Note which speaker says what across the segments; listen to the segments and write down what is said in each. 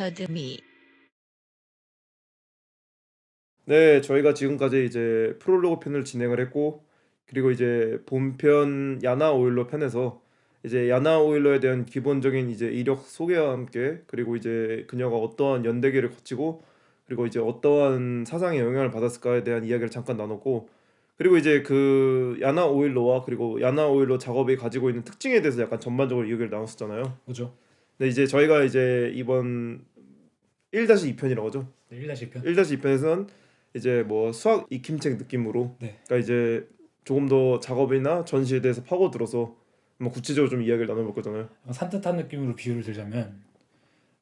Speaker 1: 더듬이.
Speaker 2: 네, 저희가 지금까지 이제 프롤로그 편을 진행을 했고, 그리고 이제 본편 야나 오일러 편에서 이제 야나 오일러에 대한 기본적인 이제 이력 소개와 함께, 그리고 이제 그녀가 어떠한 연대기를 거치고, 그리고 이제 어떠한 사상의 영향을 받았을까에 대한 이야기를 잠깐 나눴고, 그리고 이제 그 야나 오일러와 그리고 야나 오일러 작업이 가지고 있는 특징에 대해서 약간 전반적으로 이야기를 나눴었잖아요.
Speaker 3: 그죠?
Speaker 2: 근데 이제 저희가 이제 이번 1-2편이라고 하죠.
Speaker 3: 네, 1-2편.
Speaker 2: 1-2편에서는 이제 뭐 수학 익힘책 느낌으로,
Speaker 3: 네.
Speaker 2: 그러니까 이제 조금 더 작업이나 전시에 대해서 파고들어서 뭐 구체적으로 좀 이야기를 나눠볼 거잖아요.
Speaker 3: 산뜻한 느낌으로 비유를 들자면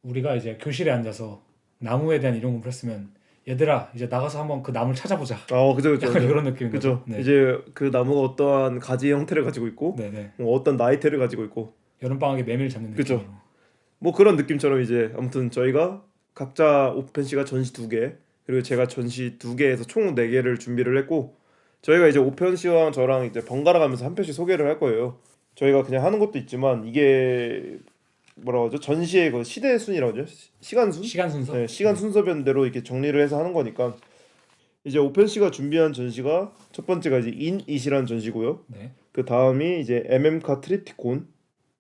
Speaker 3: 우리가 이제 교실에 앉아서 나무에 대한 이론 공부를 했으면 얘들아 이제 나가서 한번 그 나무를 찾아보자.
Speaker 2: 그죠, 그죠,
Speaker 3: 약간
Speaker 2: 그죠.
Speaker 3: 이런 느낌인
Speaker 2: 그죠.
Speaker 3: 거죠. 네.
Speaker 2: 이제 그 나무가 어떠한 가지 형태를 가지고 있고,
Speaker 3: 네네.
Speaker 2: 뭐 어떤 나이테를 가지고 있고,
Speaker 3: 여름방학에 매미를 잡는
Speaker 2: 그죠.
Speaker 3: 느낌으로.
Speaker 2: 뭐 그런 느낌처럼 이제 아무튼 저희가 각자 오펜 씨가 전시 2개, 그리고 제가 전시 2개에서 총 4개를 준비를 했고, 저희가 이제 오펜 씨와 저랑 이제 번갈아 가면서 한 편씩 소개를 할 거예요. 저희가 그냥 하는 것도 있지만 이게 뭐라고 하죠? 전시의 그 시대 순위라고 하죠? 시간 순?
Speaker 3: 시간 순서?
Speaker 2: 네, 시간 순서별대로 이렇게 정리를 해서 하는 거니까, 이제 오펜 씨가 준비한 전시가 첫 번째가 이제 인잇이라는 전시고요.
Speaker 3: 네.
Speaker 2: 그 다음이 이제 MM카 트리티콘,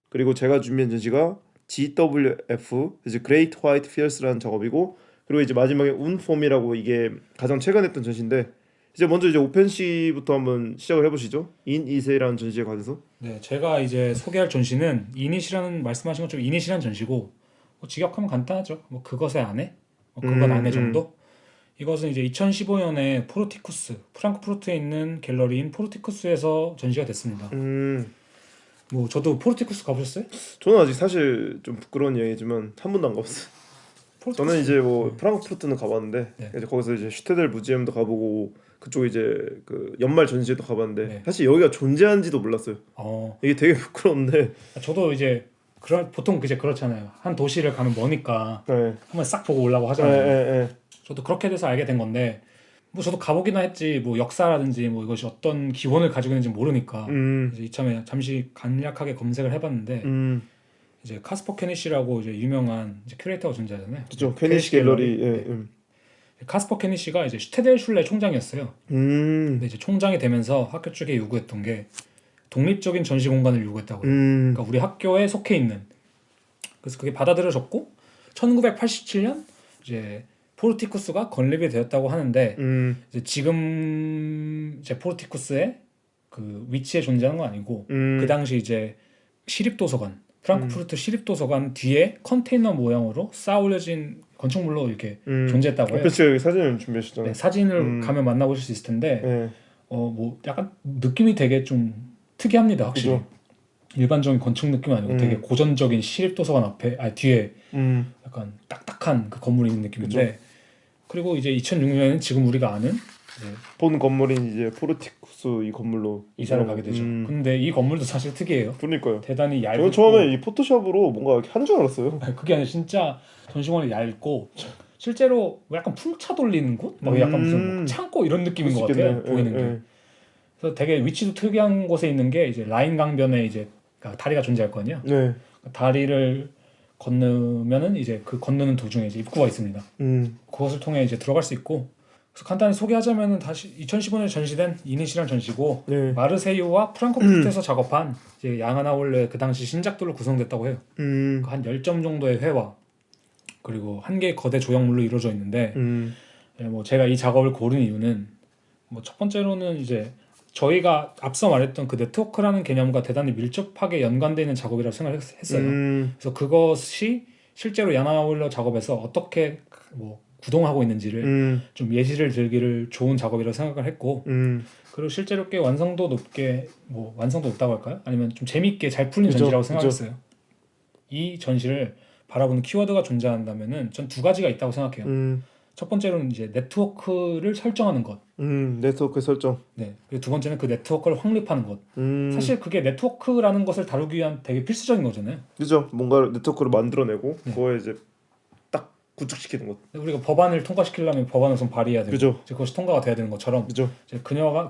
Speaker 2: 그리고 제가 준비한 전시가 GWF, 이제 Great White Fierce라는 작업이고, 그리고 이제 마지막에 운폼이라고, 이게 가장 최근 했던 전시인데, 이제 먼저 이제 오펜 씨부터 한번 시작을 해보시죠. 인잇이라는 전시에 관해서.
Speaker 3: 네, 제가 이제 소개할 전시는 이닛이라는 말씀하신 것처럼 이닛이라는 전시고, 뭐 직역하면 간단하죠. 뭐 그것의 아내, 뭐 그것 아내 정도. 이것은 이제 2015년에 포르티쿠스, 프랑크푸르트에 있는 갤러리인 포르티쿠스에서 전시가 됐습니다. 뭐 저도 포르티쿠스 가보셨어요?
Speaker 2: 저는 아직 사실 좀 부끄러운 이야기지만 한 번도 안 가봤어요. 저는 이제 뭐 프랑크푸르트는 가봤는데,
Speaker 3: 네.
Speaker 2: 이제 거기서 이제 슈테델 무지엄도 가보고, 그쪽 이제 그 연말 전시회도 가봤는데,
Speaker 3: 네.
Speaker 2: 사실 여기가 존재한지도 몰랐어요. 이게 되게 부끄러운데.
Speaker 3: 저도 이제 보통 이제 그렇잖아요. 한 도시를 가면 머니까
Speaker 2: 네.
Speaker 3: 한번 싹 보고 오려고 하잖아요.
Speaker 2: 네.
Speaker 3: 저도 그렇게 돼서 알게 된 건데, 뭐 저도 가보기나 했지 뭐 역사라든지 뭐 이것이 어떤 기원을 가지고 있는지 모르니까 이제 이참에 잠시 간략하게 검색을 해봤는데, 이제 카스퍼 케니시라고 이제 유명한 이제 큐레이터가 존재하잖아요.
Speaker 2: 그죠. 케니시 갤러리.
Speaker 3: 네. 카스퍼 케니시가 이제 슈테델슐레 총장이었어요. 근데 이제 총장이 되면서 학교 쪽에 요구했던 게 독립적인 전시 공간을 요구했다고요. 그러니까 우리 학교에 속해 있는. 그래서 그게 받아들여졌고 1987년 이제 포르티쿠스가 건립이 되었다고 하는데, 이제 지금 이제 포르티쿠스의 그 위치에 존재하는 건 아니고, 그 당시 이제 시립도서관, 프랑크푸르트 시립도서관 뒤에 컨테이너 모양으로 쌓아 올려진 건축물로 이렇게 존재했다고 해요.
Speaker 2: 오펜 씨가 사진을 준비하셨잖아요.
Speaker 3: 네, 사진을 가면 만나보실 수 있을 텐데,
Speaker 2: 네.
Speaker 3: 뭐 약간 느낌이 되게 좀 특이합니다, 확실히.
Speaker 2: 그죠.
Speaker 3: 일반적인 건축 느낌 아니고 되게 고전적인 시립도서관 앞에 뒤에 약간 딱딱한 그 건물이 있는 느낌인데,
Speaker 2: 그죠.
Speaker 3: 그리고 이제 2006년에는 지금 우리가 아는
Speaker 2: 본 건물인 이제 포르티쿠스 이 건물로
Speaker 3: 이사를 가게 되죠. 근데 이 건물도 사실 특이해요.
Speaker 2: 그러니까요.
Speaker 3: 대단히 얇고,
Speaker 2: 저는 처음에 이 포토샵으로 뭔가 이렇게 한 줄 알았어요.
Speaker 3: 그게 아니라 진짜 전시관이 얇고, 실제로 뭐 약간 풍차 돌리는 곳? 막 약간 무슨 뭐 창고 이런 느낌인 것 같아요. 보이는 게. 그래서 되게 위치도 특이한 곳에 있는 게, 이제 라인 강변에 이제 다리가 존재할 거 아니에요.
Speaker 2: 네.
Speaker 3: 다리를 건너면은 이제 그 건너는 도중에 이제 입구가 있습니다. 그것을 통해 이제 들어갈 수 있고, 그래서 간단히 소개하자면은 다시 2015년에 전시된 이닛이란 전시고,
Speaker 2: 네.
Speaker 3: 마르세유와 프랑크푸르트에서 작업한 이제 양하나올레 그 당시 신작들로 구성됐다고 해요. 한 10점 정도의 회화, 그리고 한 개의 거대 조형물로 이루어져 있는데, 뭐 제가 이 작업을 고른 이유는, 뭐 첫 번째로는 이제 저희가 앞서 말했던 그 네트워크라는 개념과 대단히 밀접하게 연관되어 있는 작업이라고 생각했어요. 그래서 그것이 실제로 야나올러 작업에서 어떻게 뭐 구동하고 있는지를 좀 예시를 들기를 좋은 작업이라고 생각을 했고, 그리고 실제로 꽤 완성도 높게, 뭐 완성도 높다고 할까요? 아니면 좀 재밌게 잘 풀린 전시라고 생각했어요. 이 전시를 바라보는 키워드가 존재한다면은 전 두 가지가 있다고 생각해요. 첫 번째로는 이제 네트워크를 설정하는 것.
Speaker 2: 네트워크 설정.
Speaker 3: 네. 그리고 두 번째는 그 네트워크를 확립하는 것. 사실 그게 네트워크라는 것을 다루기 위한 되게 필수적인 거잖아요.
Speaker 2: 그죠. 뭔가 네트워크를 만들어내고, 그거에 이제 딱 구축시키는 것.
Speaker 3: 우리가 법안을 통과시키려면 법안을 우선 발의해야 되고,
Speaker 2: 그죠.
Speaker 3: 그것이 통과가 돼야 되는 것처럼,
Speaker 2: 그죠.
Speaker 3: 이제 그녀는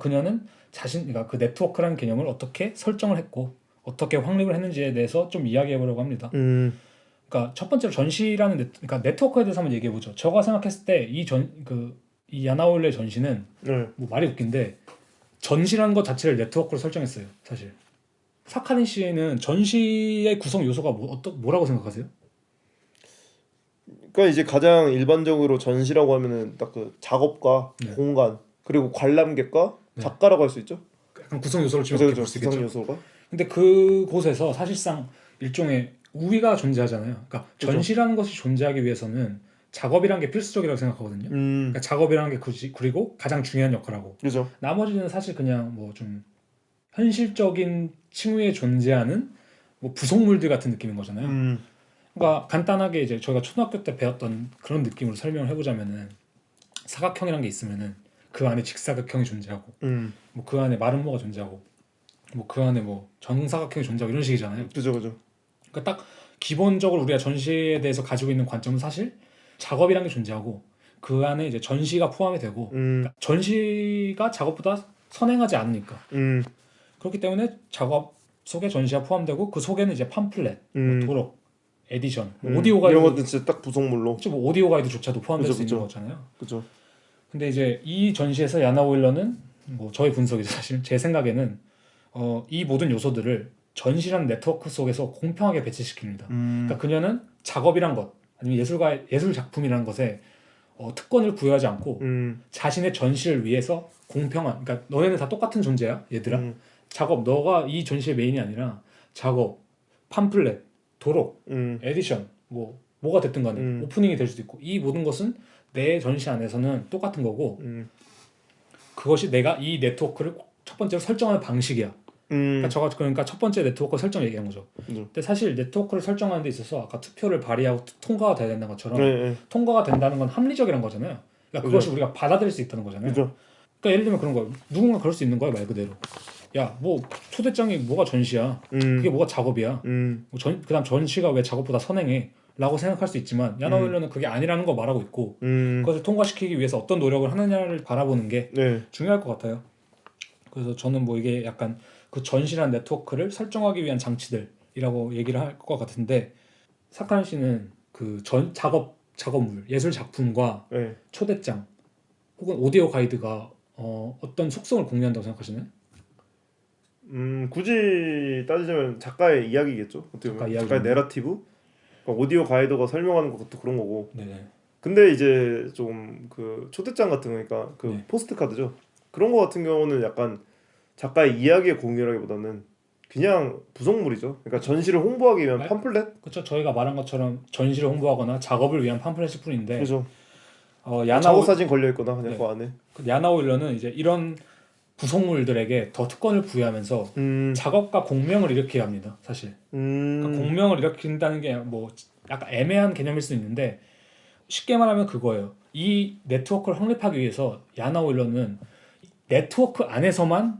Speaker 3: 그러니까 그 네트워크라는 개념을 어떻게 설정을 했고 어떻게 확립을 했는지에 대해서 좀 이야기해 보려고 합니다. 그러니까 첫 번째로 전시라는 그러니까 네트워크에 대해서 한번 얘기해 보죠. 제가 생각했을 때 이 야나올레 전시는 뭐 말이 웃긴데 전시라는 것 자체를 네트워크로 설정했어요. 사실 사카린 씨는 전시의 구성 요소가 뭐라고 생각하세요?
Speaker 2: 그러니까 이제 가장 일반적으로 전시라고 하면은 딱 그 작업과
Speaker 3: 네.
Speaker 2: 공간 그리고 관람객과
Speaker 3: 네.
Speaker 2: 작가라고 할 수 있죠.
Speaker 3: 약간 구성 요소를 좀
Speaker 2: 그죠,
Speaker 3: 볼수 있겠죠.
Speaker 2: 구성 요소가.
Speaker 3: 근데 그곳에서 사실상 일종의 우위가 존재하잖아요. 그러니까
Speaker 2: 그죠.
Speaker 3: 전시라는 것이 존재하기 위해서는 작업이란 게 필수적이라고 생각하거든요. 그러니까 작업이라는 게 그리고 가장 중요한 역할하고
Speaker 2: 그죠.
Speaker 3: 나머지는 사실 그냥 뭐 좀 현실적인 층위에 존재하는 뭐 부속물들 같은 느낌인 거잖아요. 그러니까 간단하게 이제 저희가 초등학교 때 배웠던 그런 느낌으로 설명을 해보자면은 사각형이란 게 있으면은 그 안에 직사각형이 존재하고 뭐 그 안에 마름모가 존재하고 뭐 그 안에 뭐 정사각형이 존재하고 이런 식이잖아요.
Speaker 2: 그죠, 그죠.
Speaker 3: 그러니까 딱 기본적으로 우리가 전시에 대해서 가지고 있는 관점은 사실 작업이란 게 존재하고 그 안에 이제 전시가 포함이 되고 그러니까 전시가 작업보다 선행하지 않으니까 그렇기 때문에 작업 속에 전시가 포함되고 그 속에는 이제 팜플렛, 뭐 도록, 에디션, 뭐 오디오 가이드
Speaker 2: 이런 것도 진짜 딱 부속물로.
Speaker 3: 뭐 오디오 가이드조차도 포함될
Speaker 2: 그죠,
Speaker 3: 수 있는
Speaker 2: 그죠.
Speaker 3: 거잖아요.
Speaker 2: 그죠.
Speaker 3: 근데 이제 이 전시에서 야나 오일러는 뭐 저의 분석이죠. 사실 제 생각에는 이 모든 요소들을 전시라는 네트워크 속에서 공평하게 배치시킵니다. 그러니까 그녀는 작업이란 것 아니면 예술 작품이라는 것에 특권을 부여하지 않고 자신의 전시를 위해서 공평한 그러니까 너네는 다 똑같은 존재야 얘들아. 작업 너가 이 전시의 메인이 아니라 작업, 팜플렛, 도록, 에디션 뭐가 됐든 간에 오프닝이 될 수도 있고 이 모든 것은 내 전시 안에서는 똑같은 거고 그것이 내가 이 네트워크를 첫 번째로 설정하는 방식이야. 그러니까 첫 번째 네트워크 설정 얘기한 거죠. 근데 사실 네트워크를 설정하는 데 있어서 아까 투표를 발의하고 통과가 돼야 된다는 것처럼 통과가 된다는 건 합리적이라는 거잖아요. 그러니까 그것이 우리가 받아들일 수 있다는 거잖아요. 그러니까 예를 들면 그런 거예요. 누군가 그럴 수 있는 거예요 말 그대로. 야, 뭐 초대장이 뭐가 전시야? 그게 뭐가 작업이야? 그다음 전시가 왜 작업보다 선행해? 라고 생각할 수 있지만 야나 오일러는 그게 아니라는 거 말하고 있고 그것을 통과시키기 위해서 어떤 노력을 하느냐를 바라보는 게 중요할 것 같아요. 그래서 저는 뭐 이게 약간 그 전시란 네트워크를 설정하기 위한 장치들이라고 얘기를 할 것 같은데 사카린 씨는 그 작업물, 예술 작품과 초대장 혹은 오디오 가이드가 어떤 속성을 공유한다고 생각하시나요?
Speaker 2: 굳이 따지자면 작가의 이야기겠죠. 작가의 내러티브. 그러니까 오디오 가이드가 설명하는 것도 그런 거고.
Speaker 3: 네네.
Speaker 2: 근데 이제 좀 그 초대장 같은 거니까 그
Speaker 3: 네.
Speaker 2: 포스트 카드죠. 그런 거 같은 경우는 약간 작가의 이야기의 공유라기보다는 그냥 부속물이죠. 그러니까 전시를 홍보하기 위한 팜플렛?
Speaker 3: 그렇죠. 저희가 말한 것처럼 전시를 홍보하거나 작업을 위한 팜플렛일 뿐인데.
Speaker 2: 그렇죠. 작업 사진 걸려 있거나 그냥 그 안에.
Speaker 3: 야나 오일러는 이제 이런 구성물들에게 더 특권을 부여하면서 작업과 공명을 일으켜야 합니다. 사실. 그러니까 공명을 일으킨다는 게 뭐 약간 애매한 개념일 수 있는데 쉽게 말하면 그거예요. 이 네트워크를 확립하기 위해서 야나 오일러는 네트워크 안에서만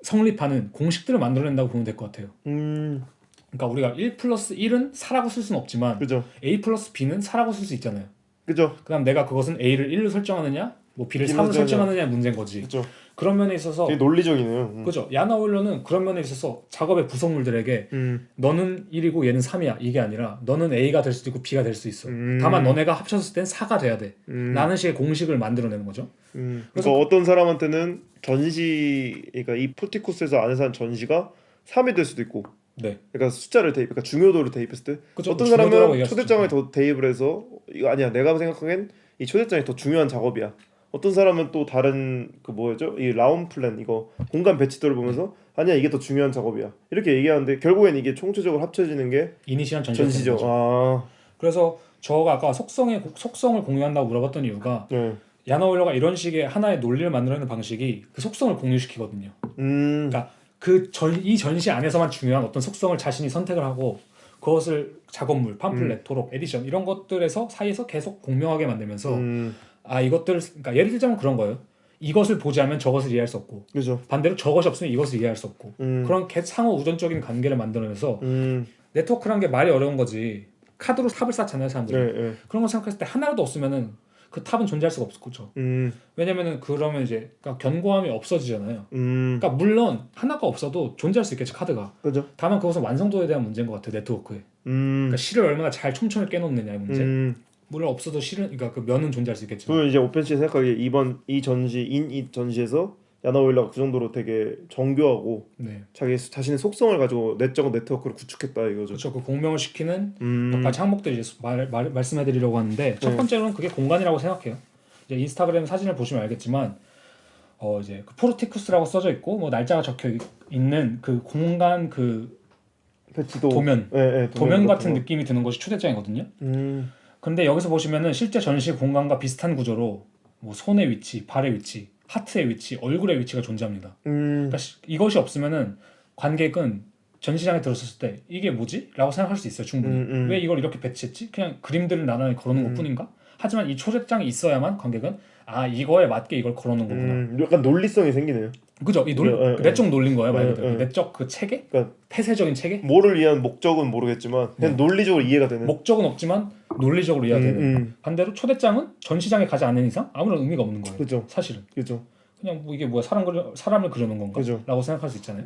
Speaker 3: 성립하는 공식들을 만들어낸다고 보면 될 것 같아요. 그러니까 우리가 1+1은 4라고 쓸 수는 없지만
Speaker 2: 그죠.
Speaker 3: A+B는 4라고 쓸 수 있잖아요.
Speaker 2: 그죠.
Speaker 3: 그다음 내가 그것은 A를 1로 설정하느냐 뭐 B를 3로 설정하느냐의 문제인 거지.
Speaker 2: 그죠.
Speaker 3: 그런 면에 있어서
Speaker 2: 되게 논리적이네요.
Speaker 3: 그죠. 야나 오일러는 그런 면에 있어서 작업의 구성물들에게 너는 1이고 얘는 3이야 이게 아니라 너는 A가 될 수도 있고 B가 될 수 있어. 다만 너네가 합쳤을 땐 4가 돼야 돼. 라는 식의 공식을 만들어내는 거죠.
Speaker 2: 그래서 어떤 사람한테는 그러니까 이 포티쿠스에서 안에서 한 전시가 3이 될 수도 있고.
Speaker 3: 네.
Speaker 2: 그러니까 숫자를 그러니까 중요도를 대입했을 때
Speaker 3: 그쵸,
Speaker 2: 어떤 사람은 초대장을 더 대입을 해서 이거 아니야 내가 생각하기엔 이 초대장이 더 중요한 작업이야. 어떤 사람은 또 다른 그 뭐였죠? 이 라운 플랜 이거 공간 배치도를 보면서 아니야 이게 더 중요한 작업이야. 이렇게 얘기하는데 결국엔 이게 총체적으로 합쳐지는 게
Speaker 3: 이니시한
Speaker 2: 전시죠.
Speaker 3: 그래서 저가 아까 속성을 공유한다고 물어봤던 이유가 야나 오일러가 이런 식의 하나의 논리를 만들어내는 방식이 그 속성을 공유시키거든요. 그러니까 이 전시 안에서만 중요한 어떤 속성을 자신이 선택을 하고 그것을 작업물, 팜플렛, 도록, 에디션 이런 것들에서 사이에서 계속 공명하게 만들면서 그러니까 예를 들자면 그런 거예요. 이것을 보지 않으면 저것을 이해할 수 없고
Speaker 2: 그죠.
Speaker 3: 반대로 저것이 없으면 이것을 이해할 수 없고 그런 상호 우전적인 관계를 만들어내서 네트워크라는 게 말이 어려운 거지. 카드로 탑을 쌓잖아요 사람들이. 그런 거 생각했을 때 하나라도 없으면은 그 탑은 존재할 수가 없었죠. 왜냐면은 그러면 이제 그러니까 견고함이 없어지잖아요. 그러니까 물론 하나가 없어도 존재할 수 있겠지 카드가.
Speaker 2: 그죠.
Speaker 3: 다만 그것은 완성도에 대한 문제인 것 같아요 네트워크에. 그러니까 실을 얼마나 잘 촘촘히 깨놓느냐의 문제. 물론 없어도 실은 그러니까 그 면은 존재할 수 있겠죠.
Speaker 2: 그러면 이제 오펜시가 생각하기에 이 전시에서 야나 오일러가 그 정도로 되게 정교하고
Speaker 3: 네.
Speaker 2: 자신의 속성을 가지고 내적 네트워크를 구축했다 이거죠.
Speaker 3: 그렇죠. 그 공명을 시키는 몇 가지 항목들 이제 말씀해드리려고 하는데 첫 번째로는 그게 공간이라고 생각해요. 이제 인스타그램 사진을 보시면 알겠지만 이제 그 포르티쿠스라고 써져 있고 뭐 날짜가 적혀 있는 그 공간 그
Speaker 2: 지도
Speaker 3: 도면
Speaker 2: 네,
Speaker 3: 도면 같은 느낌이 드는 것이 초대장이거든요. 근데 여기서 보시면은 실제 전시 공간과 비슷한 구조로 뭐 손의 위치, 발의 위치, 하트의 위치, 얼굴의 위치가 존재합니다. 그러니까 이것이 없으면은 관객은 전시장에 들었을 때 이게 뭐지? 라고 생각할 수 있어요 충분히. 왜 이걸 이렇게 배치했지? 그냥 그림들을 나란히 걸어놓은 것뿐인가? 하지만 이 초대장이 있어야만 관객은 아 이거에 맞게 이걸 걸어놓은 거구나.
Speaker 2: 약간 논리성이 생기네요.
Speaker 3: 그죠? 이 내적 논리인 거예요 말 그대로. 내적 그 체계?
Speaker 2: 그러니까
Speaker 3: 폐쇄적인 체계?
Speaker 2: 뭐를 위한 목적은 모르겠지만 그냥 논리적으로 이해가 되는.
Speaker 3: 목적은 없지만 논리적으로 이해가 되는. 반대로 초대장은 전시장에 가지 않는 이상 아무런 의미가 없는 거예요.
Speaker 2: 그죠.
Speaker 3: 사실은.
Speaker 2: 그죠.
Speaker 3: 그냥 뭐 이게 뭐야 사람을 그려놓은 건가?
Speaker 2: 그죠.
Speaker 3: 라고 생각할 수 있잖아요.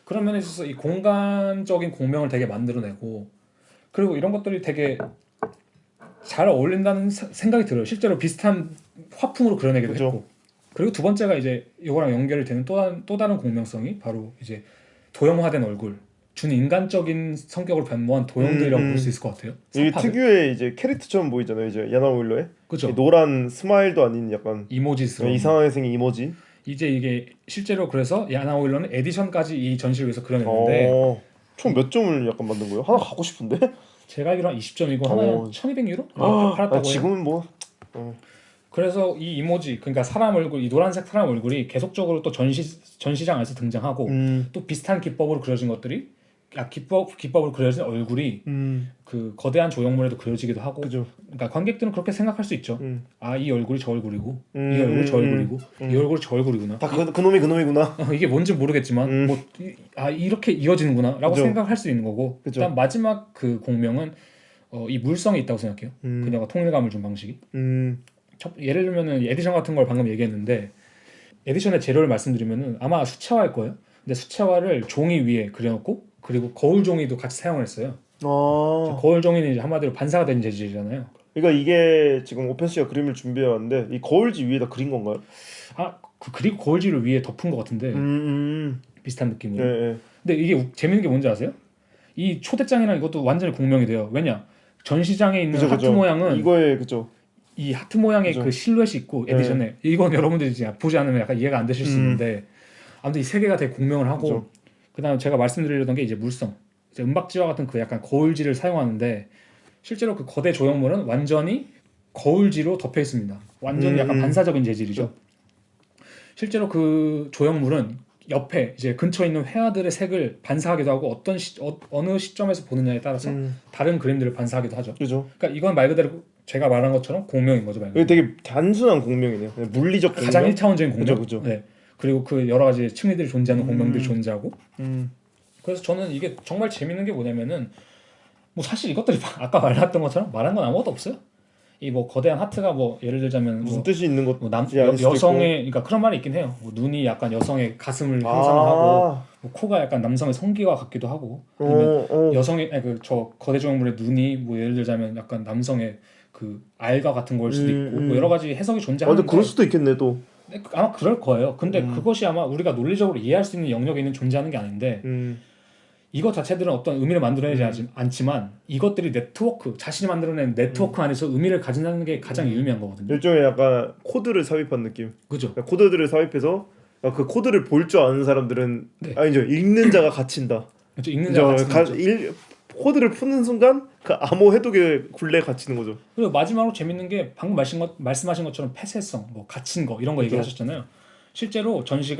Speaker 3: 그런 면에 있어서 이 공간적인 공명을 되게 만들어내고 그리고 이런 것들이 되게 잘 어울린다는 생각이 들어요. 실제로 비슷한 화풍으로 그려내기도
Speaker 2: 그죠.
Speaker 3: 했고. 그리고 두 번째가 이제 이거랑 연결이 되는 또 다른 공명성이 바로 이제 도형화된 얼굴, 준인간적인 성격을 변모한 도형들이라고 볼 수 있을 것 같아요.
Speaker 2: 이게
Speaker 3: 사파들.
Speaker 2: 특유의 이제 캐릭터처럼 보이잖아요. 이제 야나 오일러의
Speaker 3: 그죠.
Speaker 2: 노란 스마일도 아닌 약간
Speaker 3: 이모지스러운
Speaker 2: 이상하게 생긴 이모지.
Speaker 3: 이제 이게 실제로 그래서 야나 오일러는 에디션까지 이 전시를 위해서 그려냈는데
Speaker 2: 총 몇 점을 약간 만든 거예요? 하나 갖고 싶은데?
Speaker 3: 제가 알기로 한 20점이고 하나에 1200유로? 팔았다고 해요.
Speaker 2: 지금은 뭐
Speaker 3: 그래서 이 이모지 그러니까 사람 얼굴 이 노란색 사람 얼굴이 계속적으로 또 전시장 안에서 등장하고 또 비슷한 기법으로 그려진 것들이 기법으로 그려진 얼굴이 그 거대한 조형물에도 그려지기도 하고.
Speaker 2: 그죠.
Speaker 3: 그러니까 관객들은 그렇게 생각할 수 있죠. 아 이 얼굴이 저 얼굴이고 이 얼굴이 저 얼굴이고 이 얼굴이 저 얼굴이구나.
Speaker 2: 다 그놈이 그놈이구나.
Speaker 3: 이게 뭔지 모르겠지만 이렇게 이어지는구나라고
Speaker 2: 그죠.
Speaker 3: 생각할 수 있는 거고.
Speaker 2: 그죠.
Speaker 3: 일단 마지막 그 공명은 이 물성이 있다고 생각해요. 그녀가 통일감을 준 방식이. 예를 들면은 에디션 같은 걸 방금 얘기했는데 에디션의 재료를 말씀드리면은 아마 수채화일 거예요. 근데 수채화를 종이 위에 그려놓고 그리고 거울 종이도 같이 사용을 했어요. 거울 종이는 이제 한마디로 반사가 된 재질이잖아요.
Speaker 2: 그러니까 이게 지금 오펜 씨가 그림을 준비해 왔는데 이 거울지 위에다 그린 건가요?
Speaker 3: 그리고 거울지를 위에 덮은 것 같은데 비슷한 느낌으로.
Speaker 2: 네.
Speaker 3: 근데 이게 재밌는 게 뭔지 아세요? 이 초대장이랑 이것도 완전히 공명이 돼요. 왜냐? 전시장에 있는 하트 모양은
Speaker 2: 이거에 그죠.
Speaker 3: 이 하트 모양의
Speaker 2: 그죠.
Speaker 3: 그 실루엣이 있고 에디션에 이건 여러분들이 이제 보지 않으면 약간 이해가 안 되실 수 있는데 아무튼 이 세 개가 되게 공명을 하고
Speaker 2: 그죠.
Speaker 3: 그다음 제가 말씀드리려던 게 이제 물성, 이제 은박지와 같은 그 약간 거울지를 사용하는데 실제로 그 거대 조형물은 완전히 거울지로 덮여 있습니다. 완전히 약간 반사적인 재질이죠. 실제로 그 조형물은 옆에 이제 근처에 있는 회화들의 색을 반사하기도 하고 어느 시점에서 보느냐에 따라서 다른 그림들을 반사하기도 하죠.
Speaker 2: 그죠.
Speaker 3: 그러니까 이건 말 그대로 제가 말한 것처럼 공명인 거죠, 말 그대로.
Speaker 2: 이게 되게 단순한 공명이네요. 물리적 공명.
Speaker 3: 가장 1차원적인 공명.
Speaker 2: 그죠.
Speaker 3: 네. 그리고 그 여러 가지 층위들이 존재하는 공명들이 존재하고. 그래서 저는 이게 정말 재밌는 게 뭐냐면은 뭐 사실 이것들이 아까 말했던 것처럼 말한 건 아무것도 없어요. 이 뭐 거대한 하트가 뭐 예를 들자면
Speaker 2: 무슨 뜻이 있는 것
Speaker 3: 뭐 여성의 그러니까 그런 말이 있긴 해요. 뭐 눈이 약간 여성의 가슴을 형상하고 뭐 코가 약간 남성의 성기와 같기도 하고 아니면 여성의 저 거대 조형물의 눈이 뭐 예를 들자면 약간 남성의 그 알과 같은 걸 수도 있고 뭐 여러 가지 해석이 존재하는데
Speaker 2: 그럴 수도 있겠네 또.
Speaker 3: 아마 그럴 거예요. 근데 그것이 아마 우리가 논리적으로 이해할 수 있는 영역에 있는 존재하는 게 아닌데 이것 자체들은 어떤 의미를 만들어내지 않지만 이것들이 자신이 만들어낸 네트워크 안에서 의미를 가진다는 게 가장 유의미한 거거든요.
Speaker 2: 일종의 약간 코드를 삽입한 느낌.
Speaker 3: 그죠.
Speaker 2: 그러니까 코드들을 삽입해서 그 코드를 볼 줄 아는 사람들은 아니죠. 읽는 자가 갇힌다.
Speaker 3: 그렇죠. 읽는 자가 갇힌다.
Speaker 2: 코드를 푸는 순간 그 암호 해독의 굴레에 갇히는 거죠.
Speaker 3: 그리고 마지막으로 재밌는 게 방금 말씀하신 것처럼 폐쇄성, 뭐 갇힌 거 이런 거 얘기하셨잖아요. 실제로 전시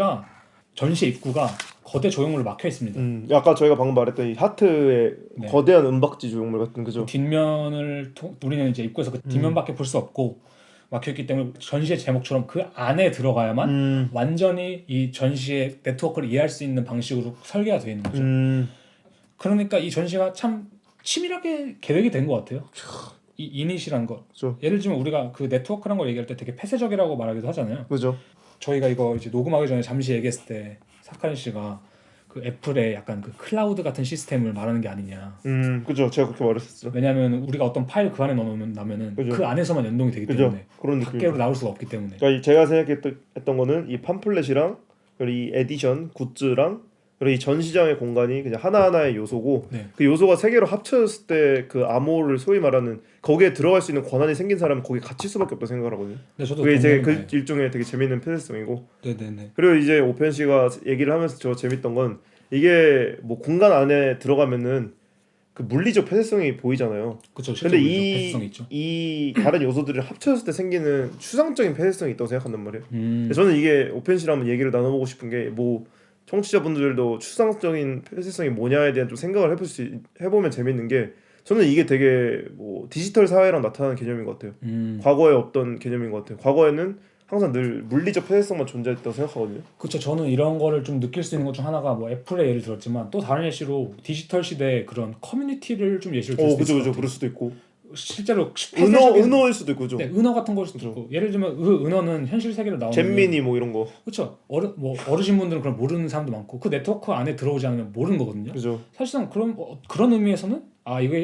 Speaker 3: 입구가 거대 조형물로 막혀 있습니다.
Speaker 2: 아까 저희가 방금 말했던 이 하트의 거대한 은박지 조형물 같은 그죠.
Speaker 3: 뒷면을 우리는 이제 입구에서 그 뒷면밖에 볼 수 없고 막혀 있기 때문에 전시의 제목처럼 그 안에 들어가야만 완전히 이 전시의 네트워크를 이해할 수 있는 방식으로 설계가 되어 있는 거죠. 그러니까 이 전시가 참 치밀하게 계획이 된 것 같아요. 이 이닛이란 거.
Speaker 2: 그죠.
Speaker 3: 예를 들면 우리가 그 네트워크란 걸 얘기할 때 되게 폐쇄적이라고 말하기도 하잖아요.
Speaker 2: 그죠.
Speaker 3: 저희가 이거 이제 녹음하기 전에 잠시 얘기했을 때 사카린 씨가 그 애플의 약간 그 클라우드 같은 시스템을 말하는 게 아니냐.
Speaker 2: 그죠. 제가 그렇게 말했었죠.
Speaker 3: 왜냐하면 우리가 어떤 파일 그 안에 넣어놓으면은
Speaker 2: 그죠.
Speaker 3: 그 안에서만 연동이 되기
Speaker 2: 그죠.
Speaker 3: 때문에
Speaker 2: 그런
Speaker 3: 밖으로
Speaker 2: 느낌이죠.
Speaker 3: 나올 수가 없기 때문에.
Speaker 2: 그러니까 제가 생각했던 거는 이 팜플렛이랑 그리고 이 에디션 굿즈랑 그리고 이 전 시장의 공간이 그냥 하나하나의 요소고
Speaker 3: 네.
Speaker 2: 그 요소가 세 개로 합쳐졌을 때 그 암호를 소위 말하는 거기에 들어갈 수 있는 권한이 생긴 사람은 거기 갇힐 수밖에 없다고 생각을 하거든요.
Speaker 3: 네, 저도
Speaker 2: 그게 이제
Speaker 3: 동감해요.
Speaker 2: 그 일종의 되게 재밌는 폐쇄성이고.
Speaker 3: 네네네.
Speaker 2: 그리고 이제 오펜 씨가 얘기를 하면서 저 재밌던 건 이게 뭐 공간 안에 들어가면은 그 물리적 폐쇄성이 보이잖아요.
Speaker 3: 그렇죠.
Speaker 2: 근데
Speaker 3: 폐쇄성이 있죠.
Speaker 2: 이 다른 요소들을 합쳐졌을 때 생기는 추상적인 폐쇄성이 있다고 생각한단 말이에요.
Speaker 3: 음.
Speaker 2: 저는 이게 오펜 씨랑 한번 얘기를 나눠보고 싶은 게 뭐 청취자분들도 추상적인 폐쇄성이 뭐냐에 대한 좀 생각을 해보면 재밌는 게 저는 이게 되게 뭐 디지털 사회랑 나타나는 개념인 것 같아요. 과거에 없던 개념인 것 같아요. 과거에는 항상 늘 물리적 폐쇄성만 존재했다고 생각하거든요.
Speaker 3: 그렇죠. 저는 이런 거를 좀 느낄 수 있는 것 중 하나가 뭐 애플의 예를 들었지만 또 다른 예시로 디지털 시대의 그런 커뮤니티를 좀 예시로 들 수 있을
Speaker 2: 그죠,
Speaker 3: 것
Speaker 2: 그죠.
Speaker 3: 같아요.
Speaker 2: 그럴 수도 있고.
Speaker 3: 실제로
Speaker 2: 은어일 수도 있고, 그죠.
Speaker 3: 네, 은어 같은 걸 수도 있고 예를 들면 그 은어는 현실 세계로 나오는
Speaker 2: 잼민이 뭐 이런 거.
Speaker 3: 그렇죠. 어르신분들은 그걸 모르는 사람도 많고 그 네트워크 안에 들어오지 않으면 모르는 거거든요.
Speaker 2: 그죠.
Speaker 3: 사실상 그런 의미에서는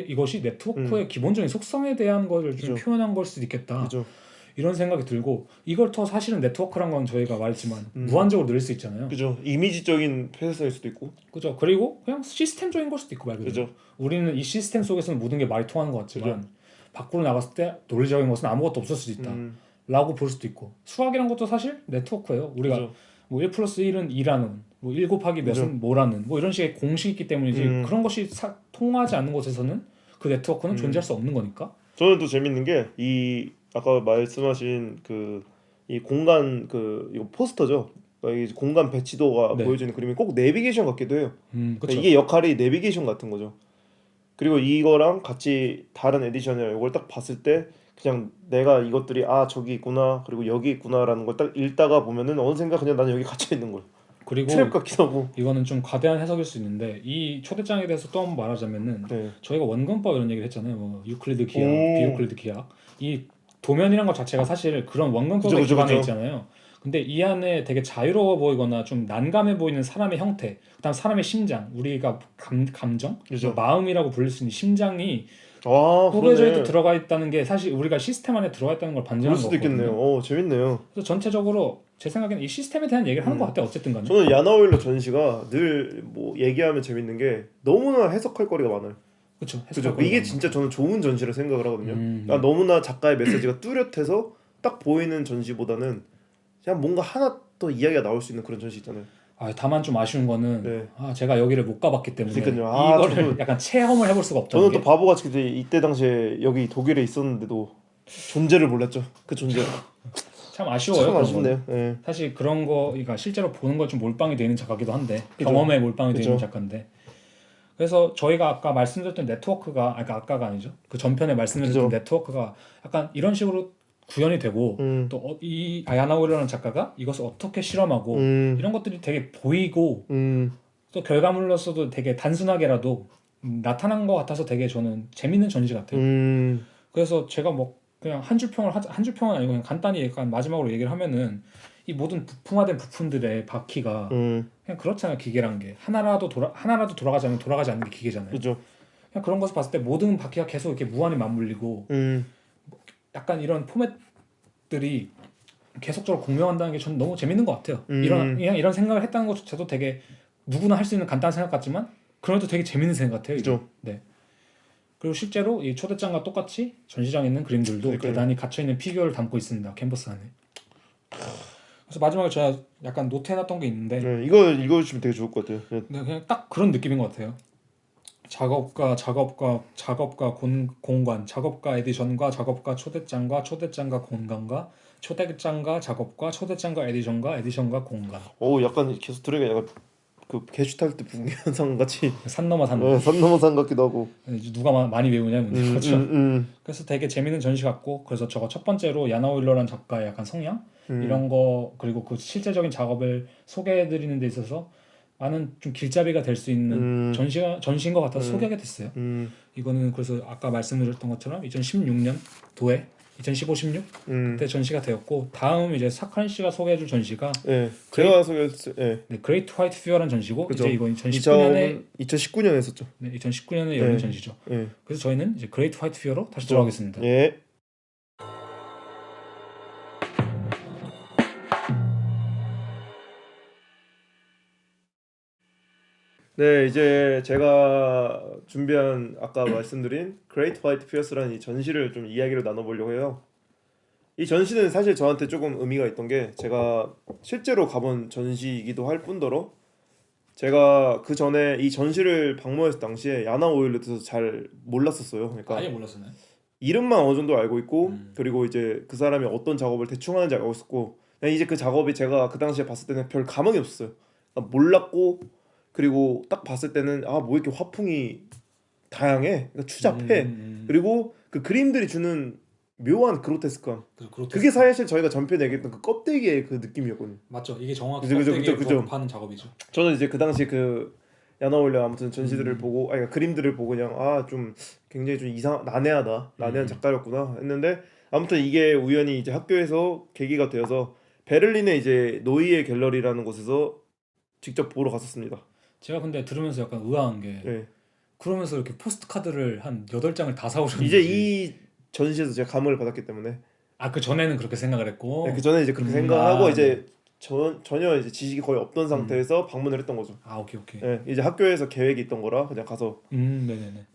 Speaker 3: 이것이 네트워크의 기본적인 속성에 대한 거를 좀
Speaker 2: 그죠.
Speaker 3: 표현한 걸 수도 있겠다.
Speaker 2: 그죠.
Speaker 3: 이런 생각이 들고 이걸 더 사실은 네트워크란 건 저희가 말했지만 무한적으로 늘릴 수 있잖아요.
Speaker 2: 그죠. 이미지적인 폐쇄성일 수도 있고.
Speaker 3: 그죠. 그리고 그냥 시스템적인 걸 수도 있고 말 그대로.
Speaker 2: 그죠.
Speaker 3: 우리는 이 시스템 속에서는 모든 게 말이 통하는 것 같지만 밖으로 나갔을 때 논리적인 것은 아무것도 없을 수도 있다. 라고 볼 수도 있고 수학이란 것도 사실 네트워크예요. 우리가
Speaker 2: 그죠.
Speaker 3: 뭐 1 플러스 1은 2라는 뭐 1 곱하기
Speaker 2: 그죠.
Speaker 3: 몇은 뭐라는 뭐 이런 식의 공식이 있기 때문이지 그런 것이 통하지 않는 곳에서는 그 네트워크는 존재할 수 없는 거니까.
Speaker 2: 저는 또 재밌는 게 이 아까 말씀하신 그 이 공간 그 이거 포스터죠. 그러니까 이 공간 배치도가
Speaker 3: 네.
Speaker 2: 보여주는 그림이 꼭 내비게이션 같기도 해요.
Speaker 3: 그렇죠.
Speaker 2: 그러니까 이게 역할이 내비게이션 같은 거죠. 그리고 이거랑 같이 다른 에디션이랑 이걸 딱 봤을 때 그냥 내가 이것들이 저기 있구나 그리고 여기 있구나라는 걸 딱 읽다가 보면은 어느샌가 그냥 나는 여기 갇혀 있는 거예요.
Speaker 3: 그리고
Speaker 2: 트랩 같기도 하고.
Speaker 3: 이거는 좀 과대한 해석일 수 있는데 이 초대장에 대해서 또 한번 말하자면은
Speaker 2: 네.
Speaker 3: 저희가 원근법 이런 얘기를 했잖아요. 뭐 유클리드 기하,
Speaker 2: 오.
Speaker 3: 비유클리드 기하. 이 도면이란 것 자체가 사실 그런 원근법에
Speaker 2: 그죠,
Speaker 3: 기반해
Speaker 2: 그죠.
Speaker 3: 있잖아요. 근데 이 안에 되게 자유로워 보이거나 좀 난감해 보이는 사람의 형태, 그다음 사람의 심장, 우리가 감정,
Speaker 2: 그죠.
Speaker 3: 마음이라고 불릴 수 있는 심장이 포개져도
Speaker 2: 그러네.
Speaker 3: 들어가 있다는 게 사실 우리가 시스템 안에 들어가 있다는 걸
Speaker 2: 그럴
Speaker 3: 반증하는
Speaker 2: 수도
Speaker 3: 거거든요.
Speaker 2: 있겠네요. 재밌네요.
Speaker 3: 그래서 전체적으로 제 생각에는 이 시스템에 대한 얘기를 하는 것 같아요. 어쨌든 간에.
Speaker 2: 저는 야나 오일러 전시가 늘 뭐 얘기하면 재밌는 게 너무나 해석할 거리가 많아요.
Speaker 3: 그렇죠.
Speaker 2: 그죠. 이게 진짜 저는 좋은 전시라 생각을 하거든요.
Speaker 3: 네.
Speaker 2: 그러니까 너무나 작가의 메시지가 뚜렷해서 딱 보이는 전시보다는 그냥 뭔가 하나 더 이야기가 나올 수 있는 그런 전시 있잖아요.
Speaker 3: 다만 좀 아쉬운 거는
Speaker 2: 네.
Speaker 3: 제가 여기를 못 가봤기 때문에
Speaker 2: 그러니까요.
Speaker 3: 이거를 약간 체험을 해볼 수가 없다는
Speaker 2: 저는
Speaker 3: 게.
Speaker 2: 또 바보같이 이때 당시에 여기 독일에 있었는데도 존재를 몰랐죠. 그 존재를.
Speaker 3: 참 아쉬워요.
Speaker 2: 참
Speaker 3: 그런
Speaker 2: 아쉽네요.
Speaker 3: 거는.
Speaker 2: 네.
Speaker 3: 사실 그런 거, 그러니까 실제로 보는 건 좀 몰빵이 되는 작가기도 한데
Speaker 2: 그죠.
Speaker 3: 경험에 몰빵이 되는
Speaker 2: 그죠.
Speaker 3: 작가인데. 그래서 저희가 아까 말씀드렸던 네트워크가 아까가 아니죠. 그 전편에 말씀드렸던
Speaker 2: 그죠.
Speaker 3: 네트워크가 약간 이런 식으로 구현이 되고
Speaker 2: 음.
Speaker 3: 또 이 아야나 오일러라는 작가가 이것을 어떻게 실험하고 이런 것들이 되게 보이고 또 결과물로서도 되게 단순하게라도 나타난 것 같아서 되게 저는 재밌는 전시 같아요. 그래서 제가 뭐 그냥 한 줄 평은 아니고 그냥 간단히 약간 마지막으로 얘기를 하면은 이 모든 부품화된 부품들의 바퀴가 그냥 그렇잖아요. 기계란 게 하나라도 돌아가지 않으면 돌아가지 않는 게 기계잖아요.
Speaker 2: 그죠.
Speaker 3: 그냥 그런 것을 봤을 때 모든 바퀴가 계속 이렇게 무한히 맞물리고 약간 이런 포맷들이 계속적으로 공명한다는 게 저는 너무 재밌는 것 같아요. 이런 생각을 했다는 것조차도 되게 누구나 할 수 있는 간단한 생각 같지만 그래도 되게 재밌는 생각 같아요.
Speaker 2: 그죠.
Speaker 3: 네. 그리고 실제로 이 초대장과 똑같이 전시장에 있는 그림들도
Speaker 2: 그러니까요.
Speaker 3: 대단히 갇혀있는 피규어를 담고 있습니다. 캔버스 안에. 그래서 마지막에 제가 약간 노트해놨던 게 있는데
Speaker 2: 네, 이거 읽어주시면 되게 좋을 것 같아요. 네.
Speaker 3: 네, 그냥 딱 그런 느낌인 것 같아요. 작업가 공간, 작업가 에디션과 작업가 초대장과 초대장과 공간과 초대장과 작업과 초대장과 에디션과 공간.
Speaker 2: 약간 계속 들으니까 약간 그 게슈탈트 붕괴 현상 같이
Speaker 3: 산 넘어 산.
Speaker 2: 네, 산 넘어 산 같기도 하고.
Speaker 3: 이제 누가 많이 외우냐 문제. 그렇죠. 그래서 되게 재밌는 전시 같고 그래서 저거 첫 번째로 야나 오일러라는 작가의 약간 성향 이런 거 그리고 그 실제적인 작업을 소개해드리는 데 있어서 많은 좀 길잡이가 될 수 있는 전시인 것 같아서 소개하게 됐어요. 이거는 그래서 아까 말씀드렸던 것처럼 2016년 도에 2015-16 그때 전시가 되었고 다음 이제 사칸 씨가 소개해줄 전시가
Speaker 2: 네,
Speaker 3: 그레이트
Speaker 2: 제가 소개했을
Speaker 3: 네, 그레이트 화이트 퓨어라는 전시고
Speaker 2: 그죠.
Speaker 3: 이제 이번
Speaker 2: 이
Speaker 3: 2019년에
Speaker 2: 작업은 2019년에 했었죠.
Speaker 3: 네, 2019년에 열린
Speaker 2: 네,
Speaker 3: 전시죠.
Speaker 2: 네,
Speaker 3: 그래서 저희는 이제 그레이트 화이트 퓨어로 다시
Speaker 2: 좋아.
Speaker 3: 돌아가겠습니다.
Speaker 2: 예. 네, 이제 제가 준비한 아까 말씀드린 Great White Pierce라는 이 전시를 좀 이야기를 나눠보려고 해요. 이 전시는 사실 저한테 조금 의미가 있던 게 제가 실제로 가본 전시이기도 할 뿐더러 제가 그 전에 이 전시를 방문했을 당시에 야나 오일에 대해서 잘 몰랐었어요. 그러니까
Speaker 3: 아예 몰랐었나요?
Speaker 2: 이름만 어느 정도 알고 있고 그리고 이제 그 사람이 어떤 작업을 대충 하는지 알고 있었고 그냥 이제 그 작업이 제가 그 당시에 봤을 때는 별 감흥이 없었어요. 그러니까 몰랐고 그리고 딱 봤을 때는 아 뭐 이렇게 화풍이 다양해, 그러니까 추잡해. 그리고 그 그림들이 주는 묘한 그로테스크함. 그게 사실 저희가 전편에 얘기했던 그 껍데기의 그 느낌이었거든요.
Speaker 3: 맞죠. 이게 정확히
Speaker 2: 그죠, 그죠,
Speaker 3: 껍데기에
Speaker 2: 그죠, 그죠.
Speaker 3: 부합하는 작업이죠.
Speaker 2: 저는 이제 그 당시 그 야나올레 아무튼 전시들을 보고 아니 그러니까 그림들을 보고 그냥 아 좀 굉장히 좀 난해한 작가였구나 했는데 아무튼 이게 우연히 이제 학교에서 계기가 되어서 베를린의 이제 노이에 갤러리라는 곳에서 직접 보러 갔었습니다.
Speaker 3: 제가 근데 들으면서 약간 의아한 게
Speaker 2: 네.
Speaker 3: 그러면서 이렇게 포스트 카드를 한 8장을 다
Speaker 2: 이제
Speaker 3: 사오셨는지
Speaker 2: 이 전시에서 제가 감흥을 받았기 때문에
Speaker 3: 아, 그 전에는 그렇게 생각을
Speaker 2: 네,
Speaker 3: 했고
Speaker 2: 그 전에 이제 그렇게 생각하고
Speaker 3: 네.
Speaker 2: 이제 전혀 이제 지식이 거의 없던 상태에서 방문을 했던 거죠.
Speaker 3: 아, 오케이.
Speaker 2: 네, 이제 학교에서 계획이 있던 거라 그냥 가서
Speaker 3: 네네네.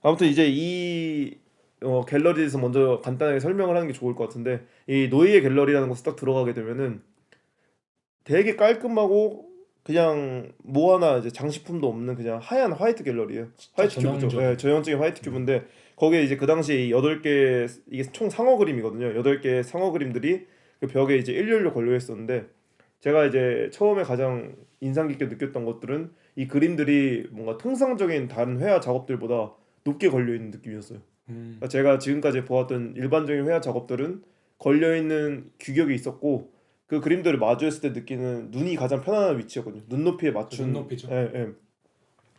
Speaker 2: 아무튼 이제 이 갤러리에서 먼저 간단하게 설명을 하는 게 좋을 것 같은데 이 노이의 갤러리라는 곳에 딱 들어가게 되면은 되게 깔끔하고 그냥 뭐 하나 이제 장식품도 없는 그냥 하얀 화이트 갤러리예요. 화이트 큐브죠.
Speaker 3: 전형적인.
Speaker 2: 네, 전형적인 화이트 큐브인데 거기에 이제 그 당시에 이 8개 이게 총 상어 그림이거든요. 8개 상어 그림들이 그 벽에 이제 일렬로 걸려 있었는데 제가 이제 처음에 가장 인상 깊게 느꼈던 것들은 이 그림들이 뭔가 통상적인 다른 회화 작업들보다 높게 걸려 있는 느낌이었어요. 그러니까 제가 지금까지 보았던 일반적인 회화 작업들은 걸려 있는 규격이 있었고 그 그림들을 마주했을 때 느끼는 눈이 가장 편안한 위치였거든요. 눈높이에 맞춘.
Speaker 3: 눈높이죠.
Speaker 2: 예, 예.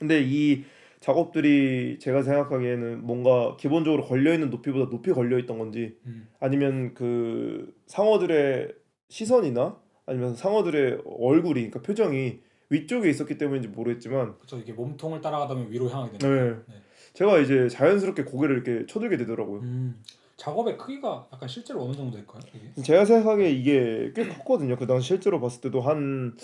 Speaker 2: 근데 이 작업들이 제가 생각하기에는 뭔가 기본적으로 걸려 있는 높이보다 높이 걸려 있던 건지 아니면 그 상어들의 시선이나 아니면 상어들의 얼굴이 그러니까 표정이 위쪽에 있었기 때문인지 모르겠지만
Speaker 3: 그렇죠. 이게 몸통을 따라가다 보면 위로 향하게 되는.
Speaker 2: 네. 제가 이제 자연스럽게 고개를 이렇게 쳐들게 되더라고요.
Speaker 3: 작업의 크기가 약간 실제로 어느 정도 될까요? 이게?
Speaker 2: 제가 생각하기에 이게 꽤 컸거든요. 그 당시 실제로 봤을 때도 한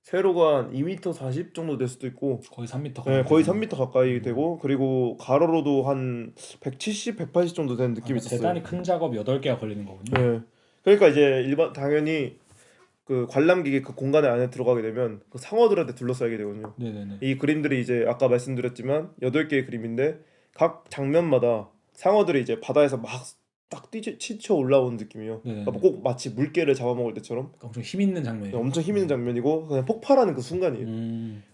Speaker 2: 세로가 한 2m 40 정도 될 수도 있고
Speaker 3: 거의 3m
Speaker 2: 네,
Speaker 3: 가까이.
Speaker 2: 거의 3m 가까이 되고 그리고 가로로도 한 170, 180 정도 되는 느낌이 있었어요.
Speaker 3: 대단히 큰 작업 8개가 걸리는 거군요.
Speaker 2: 네. 그러니까 이제 일반 당연히 그 관람객이 그 공간에 안에 들어가게 되면 그 상어들한테 둘러싸이게 되거든요.
Speaker 3: 네네네.
Speaker 2: 이 그림들이 이제 아까 말씀드렸지만 8개의 그림인데 각 장면마다 상어들이 이제 바다에서 막 딱 치쳐 올라오는 느낌이요. 그러니까 꼭 마치 물개를 잡아먹을 때처럼
Speaker 3: 그러니까 엄청 힘 있는 장면이에요.
Speaker 2: 엄청 힘 있는 장면이고 그냥 폭발하는 그 순간이에요.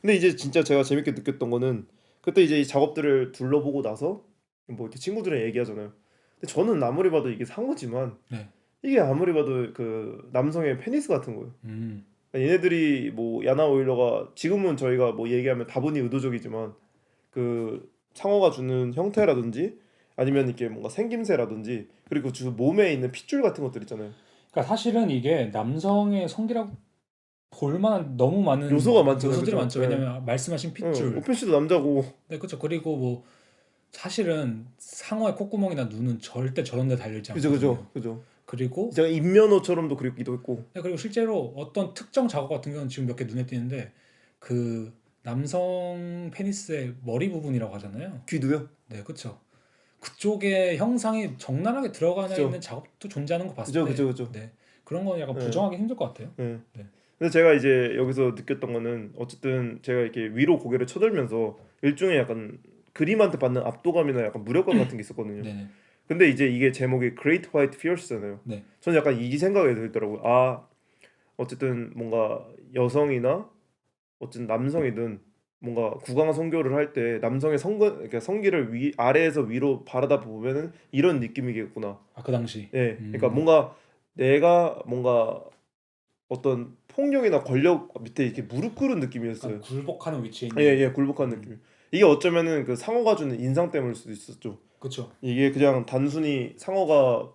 Speaker 2: 근데 이제 진짜 제가 재밌게 느꼈던 거는 그때 이제 이 작업들을 둘러보고 나서 뭐 이렇게 친구들이랑 얘기하잖아요. 근데 저는 아무리 봐도 이게 상어지만
Speaker 3: 네.
Speaker 2: 이게 아무리 봐도 그 남성의 페니스 같은 거예요. 그러니까 얘네들이 뭐 야나 오일러가 지금은 저희가 뭐 얘기하면 다분히 의도적이지만 그 상어가 주는 형태라든지 아니면 이렇게 뭔가 생김새라든지 그리고 주 몸에 있는 핏줄 같은 것들 있잖아요.
Speaker 3: 그러니까 사실은 이게 남성의 성기라고 볼만한 너무 많은
Speaker 2: 요소가 많잖아요.
Speaker 3: 요소들이
Speaker 2: 그죠?
Speaker 3: 많죠.
Speaker 2: 네.
Speaker 3: 왜냐면 말씀하신 핏줄.
Speaker 2: 오펜 씨도 남자고.
Speaker 3: 네, 그렇죠. 그리고 뭐 사실은 상어의 콧구멍이나 눈은 절대 저런 데 달려있지 않거든요.
Speaker 2: 그죠.
Speaker 3: 그리고
Speaker 2: 제가 인면허처럼도 그리기도 했고.
Speaker 3: 네, 그리고 실제로 어떤 특정 작업 같은 경우는 지금 몇 개 눈에 띄는데 그 남성 페니스의 머리 부분이라고 하잖아요.
Speaker 2: 귀도요?
Speaker 3: 네, 그렇죠. 그쪽에 형상이 적나라하게 들어가
Speaker 2: 그죠.
Speaker 3: 있는 작업도 존재하는 거 봤을 때
Speaker 2: 그죠.
Speaker 3: 네, 그런 건 약간
Speaker 2: 네.
Speaker 3: 부정하기 힘들 것 같아요.
Speaker 2: 네.
Speaker 3: 네.
Speaker 2: 근데 제가 이제 여기서 느꼈던 거는 어쨌든 제가 이렇게 위로 고개를 쳐들면서 일종의 약간 그림한테 받는 압도감이나 약간 무력감 같은 게 있었거든요.
Speaker 3: 네.
Speaker 2: 근데 이제 이게 제목이 Great White Fierce잖아요.
Speaker 3: 네.
Speaker 2: 저는 약간 이 생각이 들더라고요. 아, 어쨌든 뭔가 여성이나 어쨌든 남성이든 뭔가 구강 성교를 할 때 남성의 그러니까 성기를 아래에서 위로 바라다 보면은 이런 느낌이겠구나.
Speaker 3: 아, 그 당시.
Speaker 2: 예. 그러니까 뭔가 내가 뭔가 어떤 폭력이나 권력 밑에 이렇게 무릎 꿇은 느낌이었어요.
Speaker 3: 약간 굴복하는 위치에 있는.
Speaker 2: 예, 굴복한 느낌. 이게 어쩌면은 그 상어가 주는 인상 때문일 수도 있었죠.
Speaker 3: 그렇죠.
Speaker 2: 이게 그냥 단순히 상어가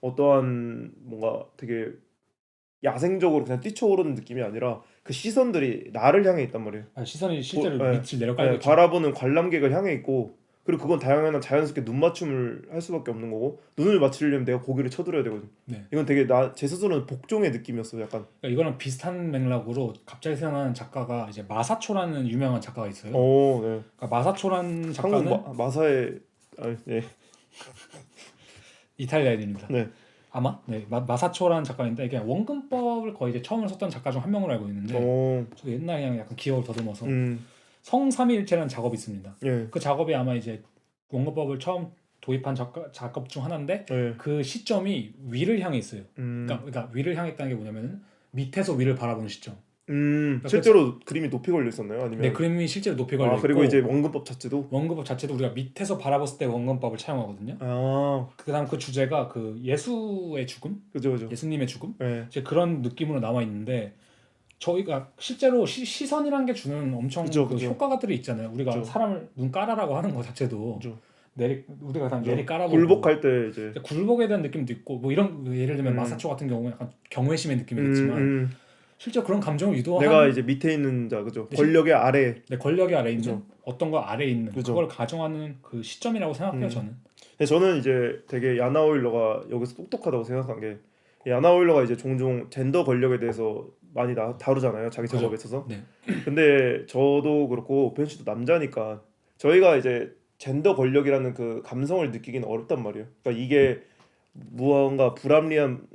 Speaker 2: 어떠한 뭔가 되게 야생적으로 그냥 뛰쳐오르는 느낌이 아니라 그 시선들이 나를 향해 있단 말이에요.
Speaker 3: 시선이 실제로
Speaker 2: 예,
Speaker 3: 밑을 내려깔고 있죠.
Speaker 2: 바라보는 관람객을 향해 있고, 그리고 그건 당연한 자연스럽게 눈 맞춤을 할 수밖에 없는 거고, 눈을 맞추려면 내가 고개를 쳐들어야 되거든.
Speaker 3: 네.
Speaker 2: 이건 되게 제 스스로는 복종의 느낌이었어, 약간.
Speaker 3: 그러니까 이거랑 비슷한 맥락으로 갑자기 생각나는 작가가 이제 마사초라는 유명한 작가가 있어요.
Speaker 2: 오, 네.
Speaker 3: 그러니까 마사초라는 작가는
Speaker 2: 한국 마사의 네.
Speaker 3: 이탈리아인입니다.
Speaker 2: 네.
Speaker 3: 아마 마사초라는 작가인데 이게 원근법을 거의 이제 처음으로 썼던 작가 중 한 명으로 알고 있는데 저도 옛날에 그냥 약간 기억을 더듬어서 성삼위일체라는 작업이 있습니다.
Speaker 2: 예.
Speaker 3: 그 작업이 아마 이제 원근법을 처음 도입한 작업 중 하나인데
Speaker 2: 예.
Speaker 3: 그 시점이 위를 향해 있어요. 그러니까 위를 향해 있다는 게 뭐냐면은 밑에서 위를 바라보는 시점.
Speaker 2: 실제로 그림이 높이 걸려 있었나요? 아니면
Speaker 3: 네, 그림이 실제로 높이 걸려 있고
Speaker 2: 그리고 이제 원근법 자체도
Speaker 3: 우리가 밑에서 바라봤을 때 원근법을 차용하거든요. 그다음 그 주제가 그 예수의 죽음,
Speaker 2: 그죠.
Speaker 3: 예수님의 죽음,
Speaker 2: 네.
Speaker 3: 이제 그런 느낌으로 남아 있는데 저희가 실제로 시선이란 게 주는 엄청
Speaker 2: 그죠.
Speaker 3: 효과가들이 있잖아요. 우리가 사람을 눈 깔아라고 하는 것 자체도 우리가 그냥 내리 깔아보고
Speaker 2: 굴복할 때 이제
Speaker 3: 굴복에 대한 느낌도 있고 뭐 이런 예를 들면 마사초 같은 경우는 약간 경외심의 느낌이겠지만 실제 그런 감정을 유도하는
Speaker 2: 내가 이제 밑에 있는 자, 그죠? 권력의 아래.
Speaker 3: 네, 권력의 아래 있는
Speaker 2: 그죠.
Speaker 3: 어떤 거 아래 있는
Speaker 2: 그죠.
Speaker 3: 그걸 가정하는 그 시점이라고 생각해요, 저는.
Speaker 2: 근데 저는 이제 되게 야나 오일러가 여기서 똑똑하다고 생각한 게, 야나 오일러가 이제 종종 젠더 권력에 대해서 많이 다루잖아요, 자기 작업에 있어서.
Speaker 3: 네.
Speaker 2: 근데 저도 그렇고 오펜 씨도 남자니까 저희가 이제 젠더 권력이라는 그 감성을 느끼기는 어렵단 말이에요. 그러니까 이게 무언가 불합리한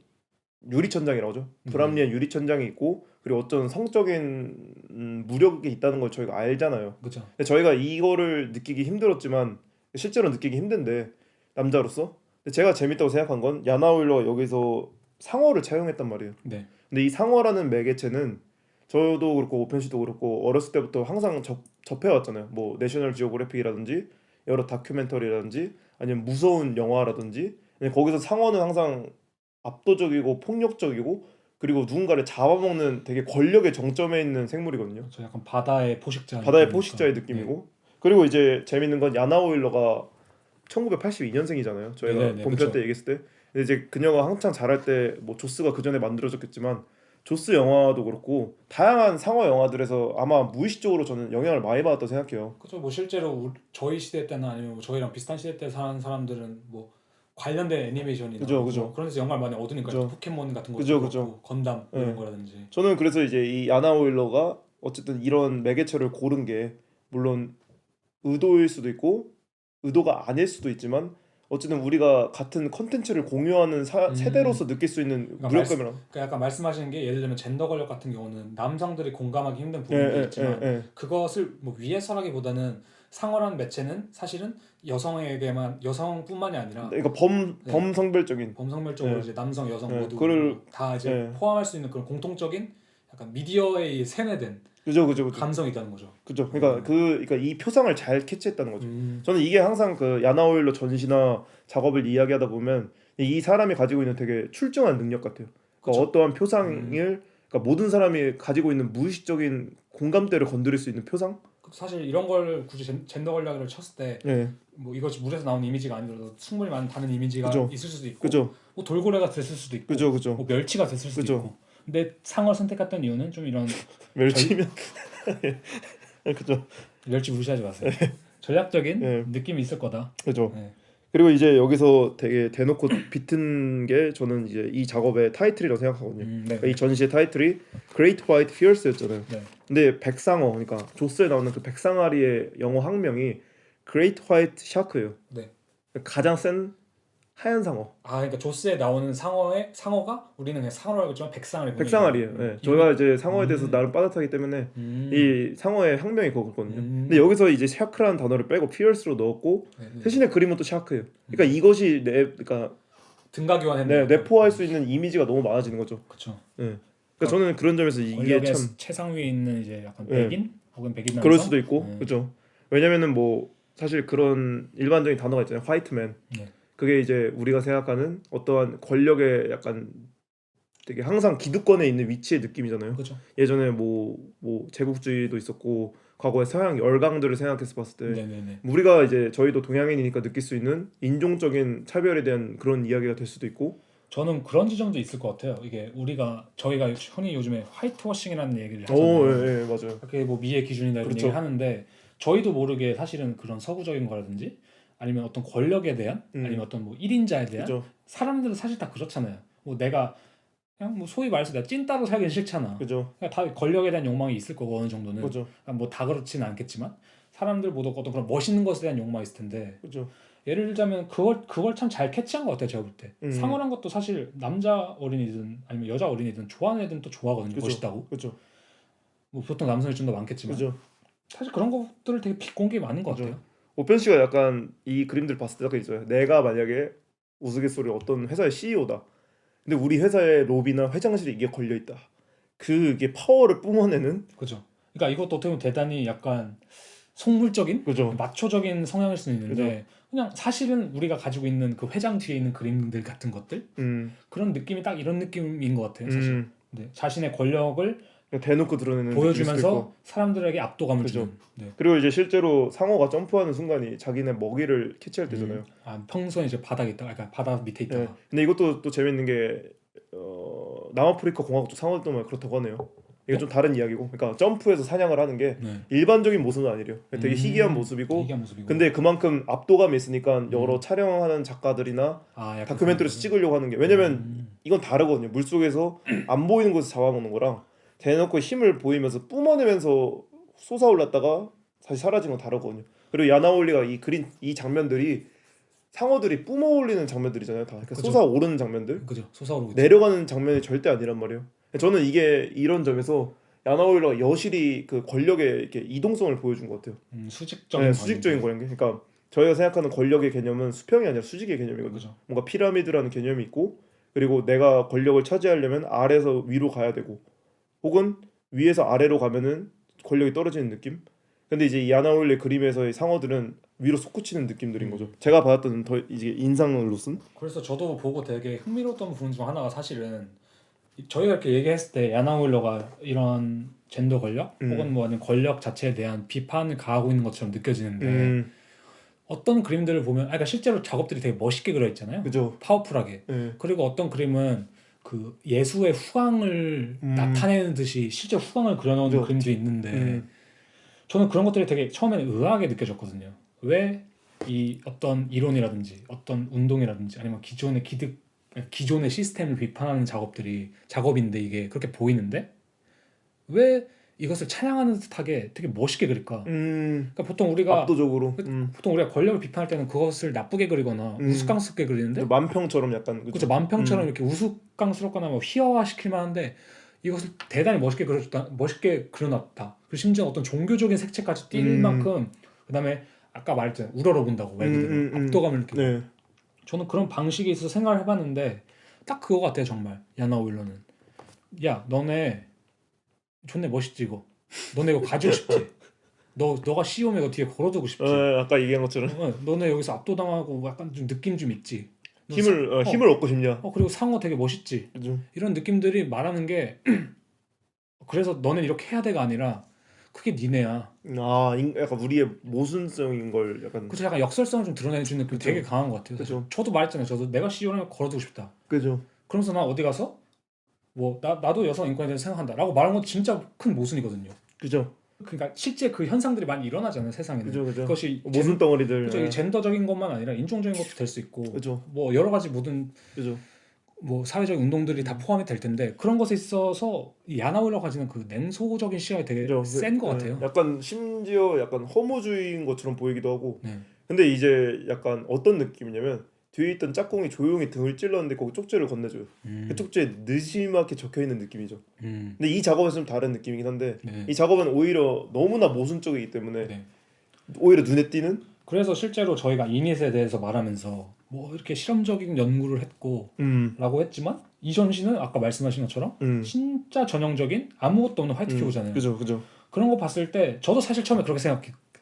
Speaker 2: 유리천장이라고 하죠. 불합리한 유리천장이 있고, 그리고 어떤 성적인 무력이 있다는 걸 저희가 알잖아요.
Speaker 3: 그렇죠.
Speaker 2: 근데 저희가 이거를 느끼기 힘들었지만 실제로 느끼기 힘든데, 남자로서. 근데 제가 재밌다고 생각한 건 야나 오일러가 여기서 상어를 차용했단 말이에요.
Speaker 3: 네.
Speaker 2: 근데 이 상어라는 매개체는 저도 그렇고 오펜 씨도 그렇고 어렸을 때부터 항상 접해왔잖아요. 뭐 내셔널 지오그래픽이라든지 여러 다큐멘터리라든지 아니면 무서운 영화라든지. 근데 거기서 상어는 항상 압도적이고 폭력적이고, 그리고 누군가를 잡아먹는 되게 권력의 정점에 있는 생물이거든요.
Speaker 3: 저 약간 바다의 포식자의
Speaker 2: 느낌이고. 네. 그리고 이제 재밌는 건 야나 오일러가 1982년생이잖아요. 저희가 본편 때 얘기했을 때. 근데 이제 그녀가 한창 자랄 때 뭐 조스가 그 전에 만들어졌겠지만 조스 영화도 그렇고 다양한 상어 영화들에서 아마 무의식적으로 저는 영향을 많이 받았다고 생각해요.
Speaker 3: 그렇죠. 뭐 실제로 저희 시대 때나 아니면 저희랑 비슷한 시대 때 사는 사람들은 뭐 관련된 애니메이션이나
Speaker 2: 그죠.
Speaker 3: 뭐 그런 데서 영감을 많이 얻으니까
Speaker 2: 그죠.
Speaker 3: 포켓몬 같은 것도
Speaker 2: 그죠.
Speaker 3: 건담 이런 거라든지.
Speaker 2: 저는 그래서 이제 이 야나 오일러가 어쨌든 이런 매개체를 고른 게 물론 의도일 수도 있고 의도가 아닐 수도 있지만 어쨌든 우리가 같은 컨텐츠를 공유하는 세대로서 느낄 수 있는 무력감이랑.
Speaker 3: 그러니까 약간 말씀하시는 게 예를 들면 젠더 권력 같은 경우는 남성들이 공감하기 힘든 부분도 있지만 그것을 뭐 위해서라기보다는 상어라는 매체는 사실은 여성뿐만이 아니라
Speaker 2: 그러니까 범성별적으로
Speaker 3: 이제 남성 여성 모두
Speaker 2: 그걸
Speaker 3: 다 이제 포함할 수 있는 그런 공통적인 약간 미디어에 세뇌된
Speaker 2: 그죠.
Speaker 3: 감성이 있다는 거죠.
Speaker 2: 그죠. 그러니까 이 표상을 잘 캐치했다는 거죠. 저는 이게 항상 그 야나 오일러 전시나 작업을 이야기하다 보면 이 사람이 가지고 있는 되게 출중한 능력 같아요. 그러니까 어떠한 표상을 그러니까 모든 사람이 가지고 있는 무의식적인 공감대를 건드릴 수 있는 표상?
Speaker 3: 사실 이런 걸 굳이 젠더 권력을 쳤을 때 뭐 이것이 물에서 나온 이미지가 아니더라도 충분히 많은 다른 이미지가 있을 수도 있고 뭐 돌고래가 됐을 수도 있고 뭐 멸치가 됐을 수도 있고. 근데 상어를 선택했던 이유는 좀 이런
Speaker 2: 멸치면 그죠.
Speaker 3: 멸치 무시하지 마세요. 전략적인 느낌이 있을 거다.
Speaker 2: 그죠. 그리고 이제 여기서 되게 대놓고 비튼 게 저는 이제 이 작업의 타이틀이라고 생각하거든요. 그러니까 이 전시의 타이틀이 Great White Fierce였잖아요. 근데 백상어, 그러니까 조스에 나오는 그 백상아리의 영어 학명이 Great White Shark예요. 가장 센 하얀 상어.
Speaker 3: 그러니까 조스에 나오는 상어가 우리는 그냥 상어라고 했지만
Speaker 2: 백상아리예요. 저희가 이제 상어에 대해서 나름 빠듯하기 때문에 이 상어의 학명이 그거거든요. 근데 여기서 이제 샤크라는 단어를 빼고 fierce로 넣었고 대신에 그림은 또 샤크예요. 그러니까 이것이 그러니까
Speaker 3: 등가교환했네요.
Speaker 2: 내포할 수 있는 이미지가 너무 많아지는 거죠.
Speaker 3: 그렇죠.
Speaker 2: 그러니까 저는 그런 점에서 이게 참
Speaker 3: 최상위에 있는 이제 약간 백인 혹은 백인 남성
Speaker 2: 그럴 수도 있고 그렇죠. 왜냐면은 뭐 사실 그런 일반적인 단어가 있잖아요. 화이트맨. 그게 이제 우리가 생각하는 어떠한 권력의 약간 되게 항상 기득권에 있는 위치의 느낌이잖아요.
Speaker 3: 그죠.
Speaker 2: 예전에 뭐 제국주의도 있었고 과거에 서양 열강들을 생각해서 봤을 때
Speaker 3: 네네네.
Speaker 2: 우리가 이제 저희도 동양인이니까 느낄 수 있는 인종적인 차별에 대한 그런 이야기가 될 수도 있고.
Speaker 3: 저는 그런 지점도 있을 것 같아요. 이게 저희가 흔히 요즘에 화이트워싱이라는 얘기를
Speaker 2: 오,
Speaker 3: 하잖아요.
Speaker 2: 예, 예, 맞아요.
Speaker 3: 그게 뭐 미의 기준이다 이런
Speaker 2: 그렇죠.
Speaker 3: 얘기를 하는데 저희도 모르게 사실은 그런 서구적인 거라든지 아니면 어떤 권력에 대한 아니면 어떤 뭐 1인자에 대한
Speaker 2: 그죠,
Speaker 3: 사람들은 사실 다 그렇잖아요. 뭐 내가 그냥 뭐 소위 말해서 내가 찐따로 살긴 싫잖아.
Speaker 2: 그죠,
Speaker 3: 그냥 다 권력에 대한 욕망이 있을 거고 어느 정도는
Speaker 2: 그죠,
Speaker 3: 뭐 다 그렇지는 않겠지만 사람들 모두 어떤 그런 멋있는 것에 대한 욕망이 있을 텐데
Speaker 2: 그죠.
Speaker 3: 예를 들자면 그걸 참 잘 캐치한 것 같아요. 제가 볼 때 상어란 것도 사실 남자 어린이든 아니면 여자 어린이든 좋아하는 애들은 또 좋아하거든요.
Speaker 2: 그죠,
Speaker 3: 멋있다고.
Speaker 2: 그죠,
Speaker 3: 뭐 보통 남성이 좀 더 많겠지만
Speaker 2: 그죠,
Speaker 3: 사실 그런 것들을 되게 비꼰 게 많은 것
Speaker 2: 그죠.
Speaker 3: 같아요.
Speaker 2: 오편 씨가 약간 이 그림들 봤을 때 약간 있어요. 내가 만약에 우스갯소리 어떤 회사의 CEO다. 근데 우리 회사의 로비나 회장실에 이게 걸려 있다. 그게 파워를 뿜어내는.
Speaker 3: 그죠. 그러니까 이것도 어떻게 보면 대단히 약간 속물적인
Speaker 2: 그죠,
Speaker 3: 마초적인 성향일 수는
Speaker 2: 그죠.
Speaker 3: 있는데 그냥 사실은 우리가 가지고 있는 그 회장 뒤에 있는 그림들 같은 것들
Speaker 2: 음,
Speaker 3: 그런 느낌이 딱 이런 느낌인 것 같아요. 사실.
Speaker 2: 음.
Speaker 3: 네, 자신의 권력을
Speaker 2: 그냥 대놓고 드러내는 느낌일 수도
Speaker 3: 보여주면서
Speaker 2: 있고.
Speaker 3: 사람들에게 압도감을
Speaker 2: 그죠.
Speaker 3: 주는. 네.
Speaker 2: 그리고 이제 실제로 상어가 점프하는 순간이 자기네 먹이를 캐치할 때잖아요.
Speaker 3: 평소에 이제 바닥에 있다가, 그러니까 바다 밑에
Speaker 2: 예.
Speaker 3: 있다가.
Speaker 2: 근데 이것도 또 재밌는 게 남아프리카 공화국도 상어도 그렇다고 하네요. 이게
Speaker 3: 네?
Speaker 2: 좀 다른 이야기고, 그러니까 점프해서 사냥을 하는 게
Speaker 3: 네.
Speaker 2: 일반적인 모습은 아니래요. 되게 희귀한 모습이고,
Speaker 3: 희귀한 모습이고.
Speaker 2: 근데 그만큼 압도감이 있으니까 여러
Speaker 3: 음.
Speaker 2: 촬영하는 작가들이나
Speaker 3: 약간
Speaker 2: 다큐멘터리에서
Speaker 3: 그런
Speaker 2: 찍으려고 하는 게, 왜냐면
Speaker 3: 음.
Speaker 2: 이건 다르거든요. 물속에서 안 보이는 곳에서 잡아먹는 거랑 대놓고 힘을 보이면서 뿜어내면서 솟아올랐다가 다시 사라진 건 다르거든요. 그리고 야나올리가 이 장면들이 상어들이 뿜어올리는 장면들이잖아요. 다 그러니까
Speaker 3: 그죠.
Speaker 2: 솟아오르는 장면들,
Speaker 3: 그죠. 솟아오르고 있죠.
Speaker 2: 내려가는 장면이 절대 아니란 말이에요. 저는 이게 이런 점에서 야나오일러가 여실히 그 권력의 이렇게 이동성을 보여준 것 같아요. 네,
Speaker 3: 수직적인
Speaker 2: 수직적인
Speaker 3: 관계.
Speaker 2: 관계. 그러니까 저희가 생각하는 권력의 개념은 수평이 아니라 수직의 개념이거든요.
Speaker 3: 그죠.
Speaker 2: 뭔가 피라미드라는 개념이 있고, 그리고 내가 권력을 차지하려면 아래에서 위로 가야 되고, 혹은 위에서 아래로 가면은 권력이 떨어지는 느낌. 근데 이제 이 야나올리 그림에서의 상어들은 위로 솟구치는 느낌들인 거죠. 제가 받았던 더 이제 인상으로선.
Speaker 3: 그래서 저도 보고 되게 흥미로웠던 부분 중 하나가 사실은 저희가 이렇게 얘기했을 때 야나우일러가 이런 젠더 권력 혹은 뭐 아니면 권력 자체에 대한 비판을 가하고 있는 것처럼 느껴지는데 어떤 그림들을 보면 그러니까 실제로 작업들이 되게 멋있게 그려 있잖아요.
Speaker 2: 그죠.
Speaker 3: 파워풀하게.
Speaker 2: 네.
Speaker 3: 그리고 어떤 그림은 그 예수의 후광을 나타내는 듯이 실제 후광을 그려놓은
Speaker 2: 그죠.
Speaker 3: 그림도 있는데 저는 그런 것들이 되게 처음에는 의아하게 느껴졌거든요. 왜 이 어떤 이론이라든지 어떤 운동이라든지 아니면 기존의 시스템을 비판하는 작업인데 이게 그렇게 보이는데 왜 이것을 찬양하는 듯하게 되게 멋있게 그릴까? 그러니까
Speaker 2: 압도적으로.
Speaker 3: 보통 우리가 권력을 비판할 때는 그것을 나쁘게 그리거나 우스꽝스럽게
Speaker 2: 그죠.
Speaker 3: 그리는데
Speaker 2: 만평처럼 약간
Speaker 3: 그죠
Speaker 2: 그죠.
Speaker 3: 만평처럼 이렇게 우스꽝스럽거나 뭐 희화화시킬 만한데 이것을 대단히 멋있게 그려놨다. 그리고 심지어 어떤 종교적인 색채까지 띌 만큼 그다음에 아까 말했잖아요. 우러러본다고 말 그대로 압도감을 느끼고.
Speaker 2: 네.
Speaker 3: 저는 그런 방식에 있어서 생각을 해봤는데 딱 그거 같아요. 정말 야나 오일러는 야 너네 존내 멋있지 이거. 너네 이거 가지고 싶지. 너가 CEO면 이거 뒤에 걸어두고 싶지.
Speaker 2: 아까 얘기한 것처럼
Speaker 3: 너네 여기서 압도당하고 약간 좀 느낌 좀 있지. 너
Speaker 2: 힘을 얻고 싶냐.
Speaker 3: 그리고 상어 되게 멋있지.
Speaker 2: 그죠.
Speaker 3: 이런 느낌들이 말하는 게 그래서 너는 이렇게 해야 돼가 아니라 그게 니네야.
Speaker 2: 약간 우리의 모순성인 걸 약간.
Speaker 3: 그래서 약간 역설성을 좀 드러내주는 느낌이 되게
Speaker 2: 그죠.
Speaker 3: 강한 것 같아요. 사실.
Speaker 2: 그죠.
Speaker 3: 저도 말했잖아요. 저도 내가 CEO라면 걸어두고 싶다.
Speaker 2: 그죠.
Speaker 3: 그러면서 나 어디 가서 뭐 나도 여성 인권에 대해서 생각한다라고 말한 건 진짜 큰 모순이거든요.
Speaker 2: 그죠.
Speaker 3: 그러니까 실제 그 현상들이 많이 일어나잖아요. 세상에는.
Speaker 2: 그죠. 그죠.
Speaker 3: 그것이
Speaker 2: 모순 덩어리들.
Speaker 3: 그죠. 이 젠더적인 것만 아니라 인종적인 것도 될 수 있고
Speaker 2: 그죠.
Speaker 3: 뭐 여러 가지 모든
Speaker 2: 그죠.
Speaker 3: 뭐 사회적 운동들이 다 포함이 될 텐데 그런 것에 있어서 이 야나우일러 가지는 그 냉소적인 시각이 되게
Speaker 2: 그죠.
Speaker 3: 센 것 같아요.
Speaker 2: 약간 심지어 약간 허무주의인 것처럼 보이기도 하고.
Speaker 3: 네.
Speaker 2: 근데 이제 약간 어떤 느낌이냐면 뒤에 있던 짝꿍이 조용히 등을 찔렀는데 거기 쪽지를 건네줘요. 그 쪽지에 느지막이 적혀 있는 느낌이죠. 근데 이 작업은 좀 다른 느낌이긴 한데
Speaker 3: 네.
Speaker 2: 이 작업은 오히려 너무나 모순적이기 때문에
Speaker 3: 네.
Speaker 2: 오히려 눈에 띄는.
Speaker 3: 그래서 실제로 저희가 이닛에 대해서 말하면서 뭐 이렇게 실험적인 연구를 했고 라고 했지만 이 전시는 아까 말씀하신 것처럼 진짜 전형적인 아무것도 없는 화이트 큐브잖아요.
Speaker 2: 그죠. 그죠.
Speaker 3: 그런 거 봤을 때 저도 사실 처음에 그렇게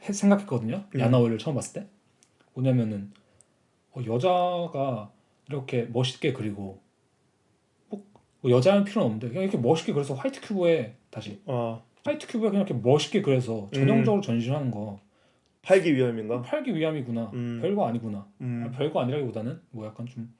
Speaker 3: 생각했거든요. 야나오일을 처음 봤을 때 뭐냐면은 여자가 이렇게 멋있게 그리고 뭐 뭐 여자는 필요는 없는데 그냥 이렇게 멋있게 그래서 화이트 큐브에 다시
Speaker 2: 아,
Speaker 3: 화이트 큐브에 그냥 이렇게 멋있게 그래서 전형적으로 전시하는 거
Speaker 2: 팔기 위함인가?
Speaker 3: 팔기 위함이구나.
Speaker 2: 음,
Speaker 3: 별거 아니구나.
Speaker 2: 음,
Speaker 3: 별거 아니라기보다는 뭐 약간 좀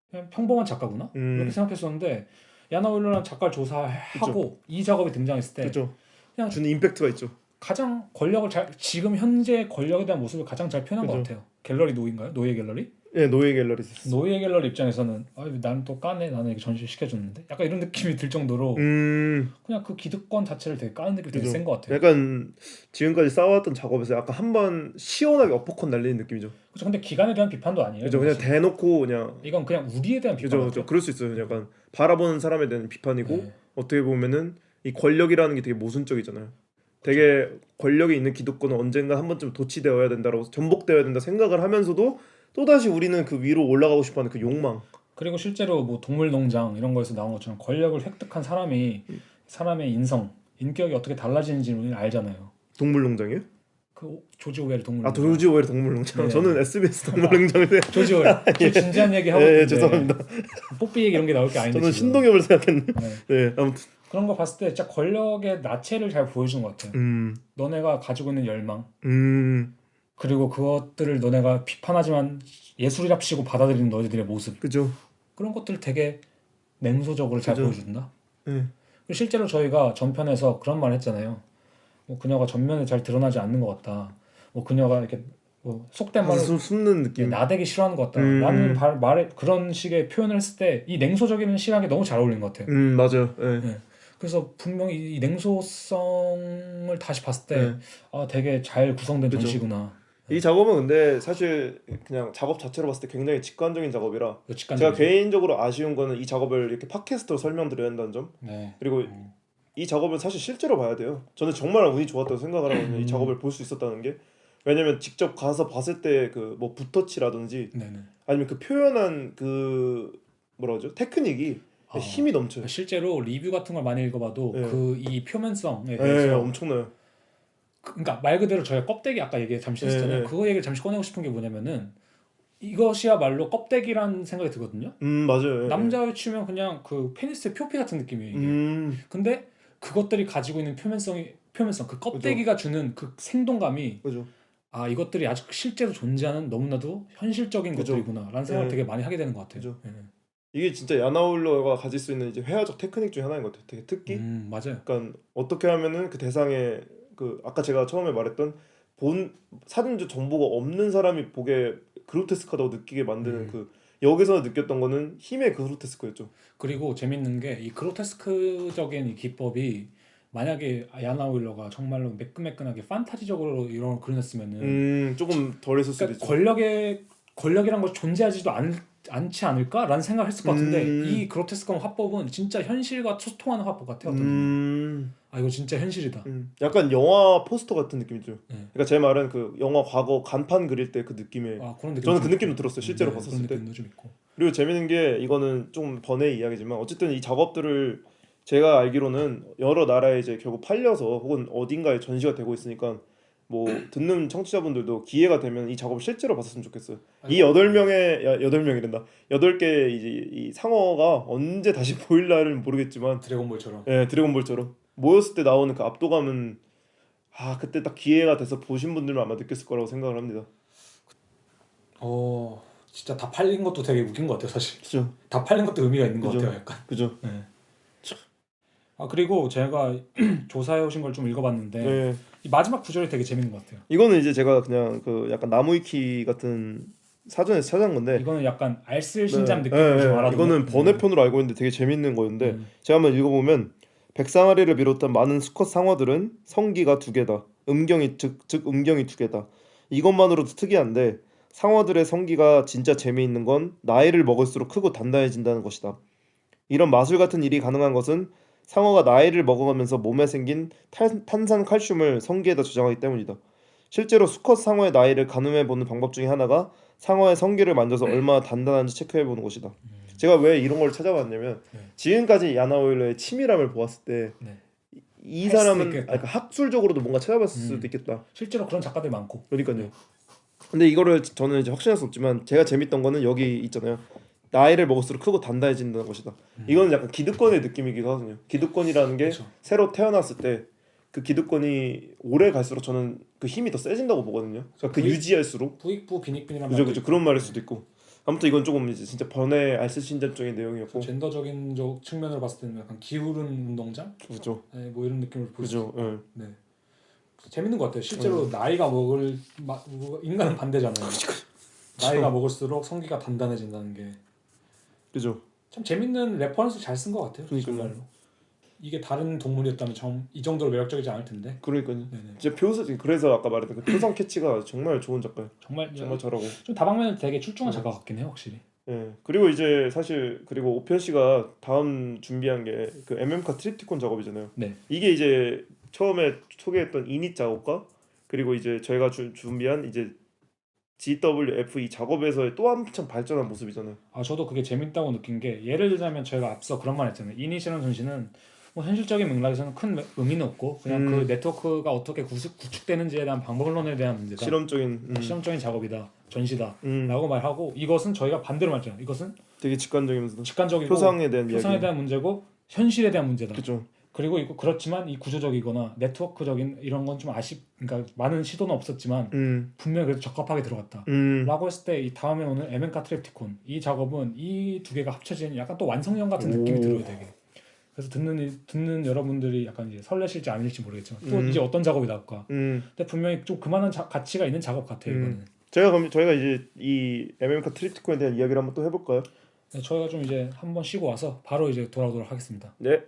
Speaker 3: 그냥 평범한 작가구나 이렇게
Speaker 2: 음,
Speaker 3: 생각했었는데 야나 오일러라는 작가를
Speaker 2: 그쵸,
Speaker 3: 조사하고 이 작업이 등장했을 때
Speaker 2: 그쵸.
Speaker 3: 그냥
Speaker 2: 주는 임팩트가 있죠.
Speaker 3: 가장 권력을 잘 지금 현재 권력에 대한 모습을 가장 잘 표현한 것
Speaker 2: 그죠.
Speaker 3: 같아요. 갤러리 노인가요? 노예 갤러리?
Speaker 2: 예, 노예 갤러리스.
Speaker 3: 노예 갤러리 입장에서는 나는 또 까네 나는 이렇게 전시 시켜줬는데 약간 이런 느낌이 들 정도로 그냥 그 기득권 자체를 되게 까는 느낌이 되게
Speaker 2: 그죠.
Speaker 3: 센 것 같아요.
Speaker 2: 약간 지금까지 쌓아왔던 작업에서 약간 한 번 시원하게 어퍼컷 날리는 느낌이죠.
Speaker 3: 그렇죠. 근데 기간에 대한 비판도 아니에요.
Speaker 2: 그죠. 그냥
Speaker 3: 사실.
Speaker 2: 대놓고 그냥
Speaker 3: 이건 그냥 우리에 대한 비판
Speaker 2: 그죠, 그죠.
Speaker 3: 같아요.
Speaker 2: 그럴 수 있어요. 약간 바라보는 사람에 대한 비판이고
Speaker 3: 네.
Speaker 2: 어떻게 보면은 이 권력이라는 게 되게 모순적이잖아요.
Speaker 3: 그렇죠.
Speaker 2: 되게 권력이 있는 기득권은 언젠가 한 번쯤 도취되어야 된다라고 전복되어야 된다 생각을 하면서도 또다시 우리는 그 위로 올라가고 싶어하는 그 욕망.
Speaker 3: 그리고 실제로 뭐 동물농장 이런 거에서 나온 것처럼 권력을 획득한 사람이 사람의 인성, 인격이 어떻게 달라지는지 우리는 알잖아요.
Speaker 2: 동물농장이요?
Speaker 3: 그 조지 오웰
Speaker 2: 아,
Speaker 3: 동물농장.
Speaker 2: 조지 오웰 동물농장.
Speaker 3: 네.
Speaker 2: 저는 SBS 동물농장인데.
Speaker 3: 조지 오웰. 저 진지한 얘기 하고
Speaker 2: 예,
Speaker 3: 있는데
Speaker 2: 죄송합니다.
Speaker 3: 뽀삐 얘기 이런 게 나올 게 아닌데
Speaker 2: 저는
Speaker 3: 지금.
Speaker 2: 신동엽을 생각했네.
Speaker 3: 네.
Speaker 2: 네, 아무튼.
Speaker 3: 그런 거 봤을 때 진짜 권력의 나체를 잘 보여주는 것 같아요. 너네가 가지고 있는 열망 그리고 그것들을 너네가 비판하지만 예술이랍시고 받아들이는 너희들의 모습
Speaker 2: 그죠.
Speaker 3: 그런 것들을 되게 냉소적으로 잘
Speaker 2: 그죠.
Speaker 3: 보여준다.
Speaker 2: 예.
Speaker 3: 그리고 실제로 저희가 전편에서 그런 말 했잖아요. 뭐 그녀가 전면에 잘 드러나지 않는 것 같다. 뭐 그녀가 이렇게 뭐 속된 말로
Speaker 2: 가서 숨는 느낌.
Speaker 3: 나대기 싫어하는 것 같다. 라는 말에 그런 식의 표현을 했을 때 이 냉소적인 시각이 너무 잘 어울리는 것 같아요.
Speaker 2: 맞아요. 예.
Speaker 3: 네. 그래서 분명히 이 냉소성을 다시 봤을 때
Speaker 2: 네.
Speaker 3: 되게 잘 구성된
Speaker 2: 그죠.
Speaker 3: 전시구나.
Speaker 2: 이 작업은 근데 사실 그냥 작업 자체로 봤을 때 굉장히 직관적인 작업이라 제가
Speaker 3: 직관적이죠.
Speaker 2: 개인적으로 아쉬운 거는 이 작업을 이렇게 팟캐스트로 설명드려야 한다는 점.
Speaker 3: 네.
Speaker 2: 그리고 이 작업은 사실 실제로 봐야 돼요. 저는 정말 운이 좋았다고 생각을 하거든요. 이 작업을 볼 수 있었다는 게. 왜냐면 직접 가서 봤을 때 그 뭐 붓터치라든지
Speaker 3: 네네.
Speaker 2: 아니면 그 표현한 그 뭐라 그러죠? 테크닉이 힘이 넘쳐요.
Speaker 3: 실제로 리뷰 같은 걸 많이 읽어봐도
Speaker 2: 네.
Speaker 3: 그 이 표면성에
Speaker 2: 네,
Speaker 3: 대해서
Speaker 2: 엄청나요.
Speaker 3: 그러니까 말 그대로 저희가 껍데기 아까 잠시 했잖아요.
Speaker 2: 네.
Speaker 3: 그거 얘기를 잠시 꺼내고 싶은 게 뭐냐면은 이것이야말로 껍데기란 생각이 들거든요.
Speaker 2: 맞아요.
Speaker 3: 남자의 치면 그냥 그 페니스의 표피 같은 느낌이에요. 이게. 근데 그것들이 가지고 있는 표면성 그 껍데기가 주는 그 생동감이
Speaker 2: 그죠.
Speaker 3: 이것들이 아직 실제로 존재하는 너무나도 현실적인
Speaker 2: 그죠.
Speaker 3: 것들이구나라는 생각을 되게 많이 하게 되는 것 같아요.
Speaker 2: 그죠.
Speaker 3: 네.
Speaker 2: 이게 진짜 야나울러가 가질 수 있는 이제 회화적 테크닉 중에 하나인 것 같아요. 되게 특기.
Speaker 3: 맞아요.
Speaker 2: 그러니까 어떻게 하면은 그 대상의 그 아까 제가 처음에 말했던 본 사진적 정보가 없는 사람이 보게 그로테스크하다고 느끼게 만드는 그 여기서 느꼈던 거는 힘의 그로테스크였죠.
Speaker 3: 그리고 재밌는 게 이 그로테스크적인 이 기법이 만약에 야나 오일러가 정말로 매끈매끈하게 판타지적으로 이런 걸 그려냈으면은
Speaker 2: 조금 덜 했을 수도
Speaker 3: 그러니까
Speaker 2: 있죠.
Speaker 3: 권력이란 것이 존재하지도 않지 않을까라는 생각을 했을 것 같은데 이
Speaker 2: 음,
Speaker 3: 그로테스크 화법은 진짜 현실과 소통하는 화법 같아요. 어떤 점이. 이거 진짜 현실이다.
Speaker 2: 약간 영화 포스터 같은 느낌이죠.
Speaker 3: 네.
Speaker 2: 그러니까 제 말은 그 영화 과거 간판 그릴 때 그 느낌의
Speaker 3: 그런 느낌
Speaker 2: 저는 그 느낌도 들었어요. 실제로
Speaker 3: 그런
Speaker 2: 봤었을 때.
Speaker 3: 느낌도 좀 있고.
Speaker 2: 그리고 재밌는 게 이거는 좀 번외 이야기지만 어쨌든 이 작업들을 제가 알기로는 여러 나라에 이제 결국 팔려서 혹은 어딘가에 전시가 되고 있으니까 뭐 듣는 청취자분들도 기회가 되면 이 작업을 실제로 봤으면 좋겠어요. 이 8명의 8명이란다. 8개 이제 이 상어가 언제 다시 보일날은 모르겠지만
Speaker 3: 드래곤볼처럼.
Speaker 2: 예, 드래곤볼처럼 모였을 때 나오는 그 압도감은 그때 딱 기회가 돼서 보신 분들은 아마 느꼈을 거라고 생각을 합니다.
Speaker 3: 진짜 다 팔린 것도 되게 웃긴 것 같아요, 사실.
Speaker 2: 그죠.
Speaker 3: 다 팔린 것도 의미가 있는 것
Speaker 2: 그죠.
Speaker 3: 같아요, 약간.
Speaker 2: 그죠.
Speaker 3: 네. 그리고 제가 조사해 오신 걸 좀 읽어봤는데
Speaker 2: 네.
Speaker 3: 이 마지막 구절이 되게 재밌는 것 같아요.
Speaker 2: 이거는 이제 제가 그냥 그 약간 나무위키 같은 사전에서 찾아온 건데
Speaker 3: 이거는 약간 알쓸신잡
Speaker 2: 네.
Speaker 3: 느낌을 좀 알아두는.
Speaker 2: 이거는 번외편으로 알고 있는데 되게 재밌는 거였는데 제가 한번 읽어보면 백상아리를 비롯한 많은 수컷 상어들은 성기가 2개다. 즉 음경이 2개다. 이것만으로도 특이한데 상어들의 성기가 진짜 재미있는 건 나이를 먹을수록 크고 단단해진다는 것이다. 이런 마술 같은 일이 가능한 것은 상어가 나이를 먹어가면서 몸에 생긴 탄산 칼슘을 성기에다 저장하기 때문이다. 실제로 수컷 상어의 나이를 가늠해보는 방법 중에 하나가 상어의 성기를 만져서 얼마나 단단한지 체크해보는 것이다. 제가 왜 이런 걸 찾아봤냐면 지금까지 야나 오일러의 치밀함을 보았을 때 이 사람은 그러니까 학술적으로도 뭔가 찾아봤을 수도 있겠다.
Speaker 3: 실제로 그런 작가들 많고.
Speaker 2: 그러니까요. 근데 이거를 저는 이제 확신할 수 없지만 제가 재밌던 거는 여기 있잖아요. 나이를 먹을수록 크고 단단해진다는 것이다. 이건 약간 기득권의 느낌이기도 하거든요. 기득권이라는 게
Speaker 3: 그렇죠.
Speaker 2: 새로 태어났을 때 그 기득권이 오래 갈수록 저는 그 힘이 더 세진다고 보거든요. 그러니까 그 유지할수록
Speaker 3: 부익부 빈익빈이란
Speaker 2: 그죠
Speaker 3: 말도
Speaker 2: 그죠
Speaker 3: 있고.
Speaker 2: 그런 말일 수도 있고. 아무튼 이건 조금 이제 진짜 번외 알쓸신잡적인 내용이었고.
Speaker 3: 젠더적인 측면으로 봤을 때는 약간 기울은 운동장?
Speaker 2: 그죠.
Speaker 3: 네, 뭐 이런 느낌을 볼 수
Speaker 2: 그죠.
Speaker 3: 있고.
Speaker 2: 예.
Speaker 3: 네. 재밌는 것 같아요. 실제로 나이가 먹을 인간은 반대잖아요. 나이가 먹을수록 성기가 단단해진다는 게.
Speaker 2: 그죠.
Speaker 3: 참 재밌는 레퍼런스 잘 쓴 것 같아요.
Speaker 2: 그러니까요.
Speaker 3: 정말로. 이게 다른 동물이었다면 이 정도로 매력적이지 않을 텐데.
Speaker 2: 그러니까요.
Speaker 3: 네네.
Speaker 2: 진짜 그래서 아까 말했던 그 표정 캐치가 정말 좋은 작가예요.
Speaker 3: 정말
Speaker 2: 잘하고.
Speaker 3: 좀 다방면을 되게 출중한 작가 같긴 해요, 확실히.
Speaker 2: 예. 그리고 이제 사실 그리고 오편 씨가 다음 준비한 게 그 MM카 트립티콘 작업이잖아요.
Speaker 3: 네.
Speaker 2: 이게 이제 처음에 소개했던 이닛 작업과 그리고 이제 저희가 준비한 이제 GWF 작업에서의 또 한참 발전한 모습이잖아요.
Speaker 3: 아 저도 그게 재밌다고 느낀 게 예를 들자면 저희가 앞서 그런 말 했잖아요. 이니시라는 전시는 뭐 현실적인 맥락에서는 큰 의미는 없고 그냥 그 네트워크가 어떻게 구축되는지에 대한 방법론에 대한 문제다. 실험적인 작업이다. 전시다. 라고 말하고 이것은 저희가 반대로 말했잖아요. 이것은
Speaker 2: 되게 직관적이면서도
Speaker 3: 직관적이고
Speaker 2: 표상에 대한
Speaker 3: 문제고 현실에 대한 문제다.
Speaker 2: 그죠.
Speaker 3: 그리고 그렇지만 이 구조적이거나 네트워크적인 이런 건 좀 그러니까 많은 시도는 없었지만 분명히 그래도 적합하게 들어갔다. 라고 했을 때 이 다음에 오는 MM카 트랩티콘 이 작업은 이 두 개가 합쳐진 약간 또 완성형 같은 느낌이 들어요, 되게. 그래서 듣는 여러분들이 약간 이제 설레실지 아닐지 모르겠지만 또 이제 어떤 작업이 나올까. 근데 분명히 좀 그만한 가치가 있는 작업 같아요, 이거는.
Speaker 2: 저희가 이제 이 MM카 트립티콘에 대한 이야기를 한번 또 해볼까요?
Speaker 3: 네, 저희가 좀 이제 한번 쉬고 와서 바로 이제 돌아오도록 하겠습니다.
Speaker 2: 네.